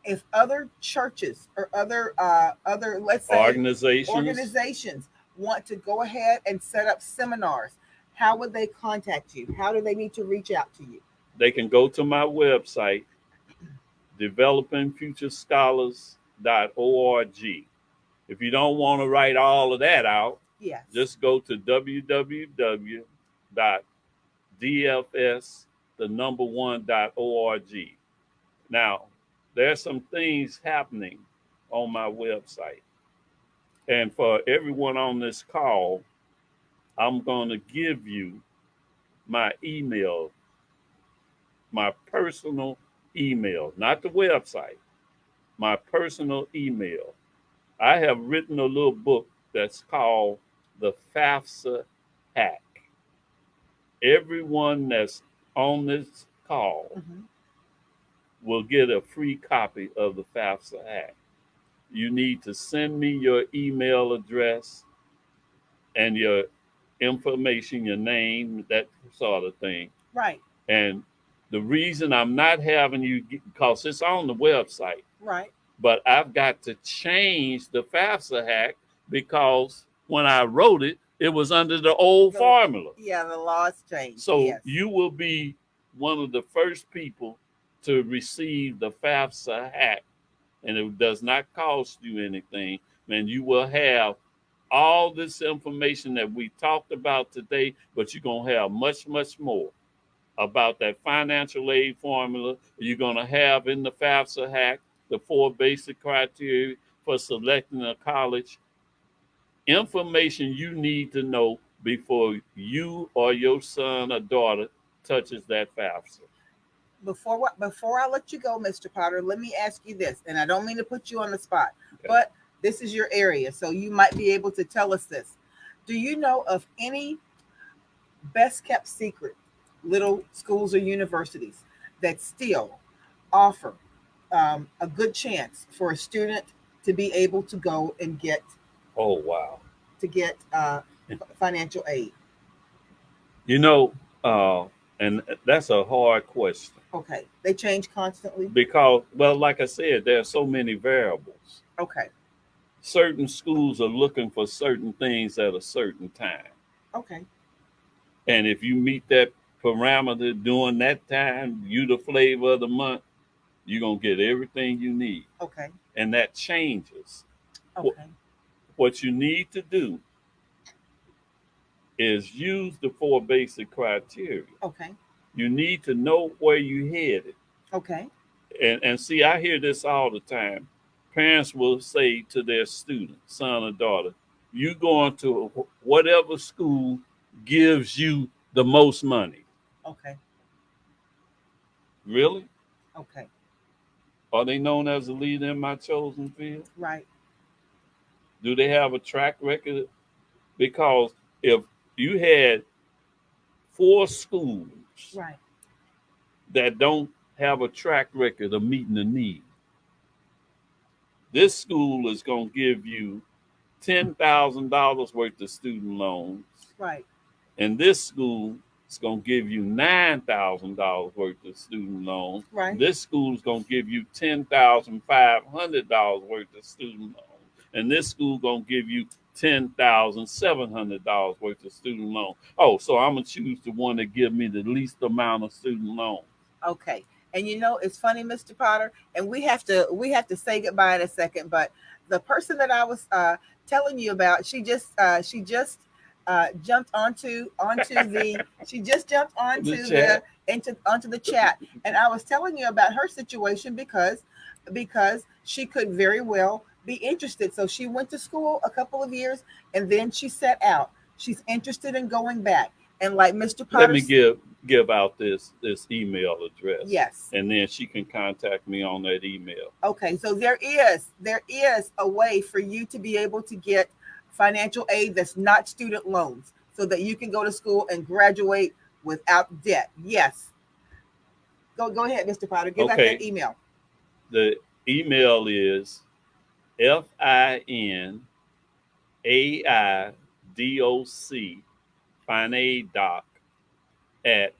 [SPEAKER 1] If other churches or other let's say organizations want to go ahead and set up seminars, how would they contact you? How do they need to reach out to you?
[SPEAKER 2] They can go to my website, developingfuturescholars.org. If you don't want to write all of that out,
[SPEAKER 1] Yes.
[SPEAKER 2] just go to www.dfs1.org. Now, there's some things happening on my website. And for everyone on this call, I'm going to give you my email, my personal email, not the website, my personal email. I have written a little book that's called The FAFSA Hack. Everyone that's on this call
[SPEAKER 1] Mhm.
[SPEAKER 2] will get a free copy of the FAFSA Hack. You need to send me your email address and your information, your name, that sort of thing.
[SPEAKER 1] Right.
[SPEAKER 2] And the reason I'm not having you, because it's on the website,
[SPEAKER 1] Right.
[SPEAKER 2] but I've got to change the FAFSA hack because when I wrote it, it was under the old formula.
[SPEAKER 1] Yeah, the laws changed.
[SPEAKER 2] So
[SPEAKER 1] yes.
[SPEAKER 2] you will be one of the first people to receive the FAFSA hack, and it does not cost you anything. And you will have all this information that we talked about today, but you're going to have much, much more about that financial aid formula. You're going to have in the FAFSA hack the 4 basic criteria for selecting a college, information you need to know before you or your son or daughter touches that FAFSA.
[SPEAKER 1] Before I let you go, Mr. Potter, let me ask you this, and I don't mean to put you on the spot,
[SPEAKER 2] Okay.
[SPEAKER 1] but this is your area, so you might be able to tell us this. Do you know of any best kept secret little schools or universities that still offer a good chance for a student to be able to go and get
[SPEAKER 2] Oh, wow.
[SPEAKER 1] financial aid?
[SPEAKER 2] You know, and that's a hard question
[SPEAKER 1] Okay, they change constantly.
[SPEAKER 2] because, well, like I said, there are so many variables.
[SPEAKER 1] Okay,
[SPEAKER 2] Certain schools are looking for certain things at a certain time.
[SPEAKER 1] okay,
[SPEAKER 2] And if you meet that parameter during that time, you the flavor of the month, you're going to get everything you need.
[SPEAKER 1] okay,
[SPEAKER 2] And that changes.
[SPEAKER 1] okay.
[SPEAKER 2] What you need to do is use the four basic criteria.
[SPEAKER 1] Okay.
[SPEAKER 2] You need to know where you headed.
[SPEAKER 1] Okay.
[SPEAKER 2] And see, I hear this all the time. Parents will say to their student, son or daughter, you going to whatever school gives you the most money.
[SPEAKER 1] Okay.
[SPEAKER 2] Really?
[SPEAKER 1] Okay.
[SPEAKER 2] Are they known as a leader in my chosen field?
[SPEAKER 1] Right.
[SPEAKER 2] Do they have a track record? Because if you had four schools
[SPEAKER 1] Right.
[SPEAKER 2] that don't have a track record of meeting the need, this school is going to give you $10,000 worth of student loans,
[SPEAKER 1] Right.
[SPEAKER 2] and this school is going to give you $9,000 worth of student loans.
[SPEAKER 1] Right.
[SPEAKER 2] This school is going to give you $10,500 worth of student loans, and this school is going to give you $10,700 worth of student loan. Oh, so I'm gonna choose the one that give me the least amount of student loan.
[SPEAKER 1] Okay. And you know, it's funny, Mr. Potter, and we have to say goodbye in a second, but the person that I was telling you about, she just jumped onto
[SPEAKER 2] The
[SPEAKER 1] the
[SPEAKER 2] chat.
[SPEAKER 1] into onto the chat, and I was telling you about her situation because she could very well be interested. So she went to school a couple of years and then she set out. She's interested in going back. And like Mr.
[SPEAKER 2] Let
[SPEAKER 1] Potter,
[SPEAKER 2] me give out this email address,
[SPEAKER 1] yes.
[SPEAKER 2] and then she can contact me on that email.
[SPEAKER 1] Okay, so there is a way for you to be able to get financial aid that's not student loans so that you can go to school and graduate without debt. Yes. Go ahead, Mr. Potter. Give out that
[SPEAKER 2] Okay,
[SPEAKER 1] email.
[SPEAKER 2] the email is FINAIDOC FINAIDOC at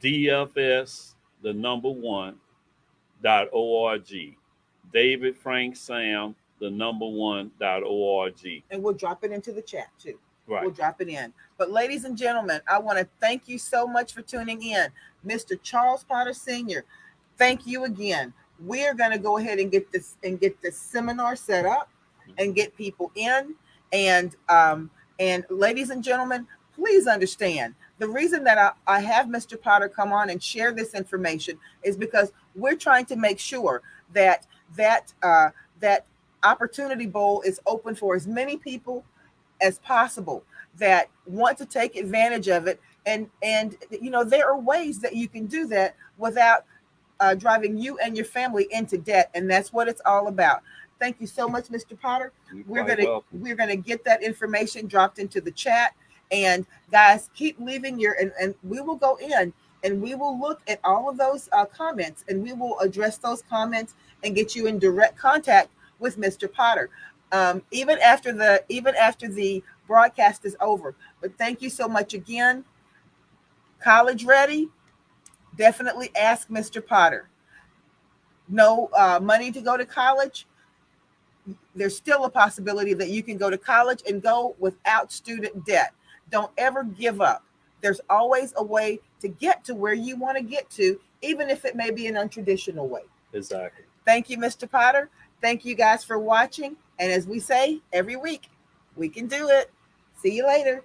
[SPEAKER 2] DFS the number one .org. David Frank Sam the number one .org.
[SPEAKER 1] And we'll drop it into the chat too.
[SPEAKER 2] Right.
[SPEAKER 1] We'll drop it in. But ladies and gentlemen, I want to thank you so much for tuning in. Mr. Charles Potter Sr., thank you again. We're going to go ahead and get this seminar set up and get people in. And ladies and gentlemen, please understand the reason that I have Mr. Potter come on and share this information is because we're trying to make sure that opportunity bowl is open for as many people as possible that want to take advantage of it. And you know, there are ways that you can do that without driving you and your family into debt, and that's what it's all about. Thank you so much, Mr. Potter.
[SPEAKER 2] You're
[SPEAKER 1] We're
[SPEAKER 2] quite
[SPEAKER 1] gonna
[SPEAKER 2] welcome.
[SPEAKER 1] we're gonna get that information dropped into the chat, and guys, keep leaving and we will go in and we will look at all of those comments, and we will address those comments and get you in direct contact with Mr. Potter, even after the broadcast is over. But thank you so much again. College ready? Definitely ask Mr. Potter. No money to go to college? There's still a possibility that you can go to college and go without student debt. Don't ever give up. There's always a way to get to where you want to get to, even if it may be an untraditional way.
[SPEAKER 2] Exactly.
[SPEAKER 1] Thank you, Mr. Potter. Thank you guys for watching. And as we say every week, we can do it. See you later.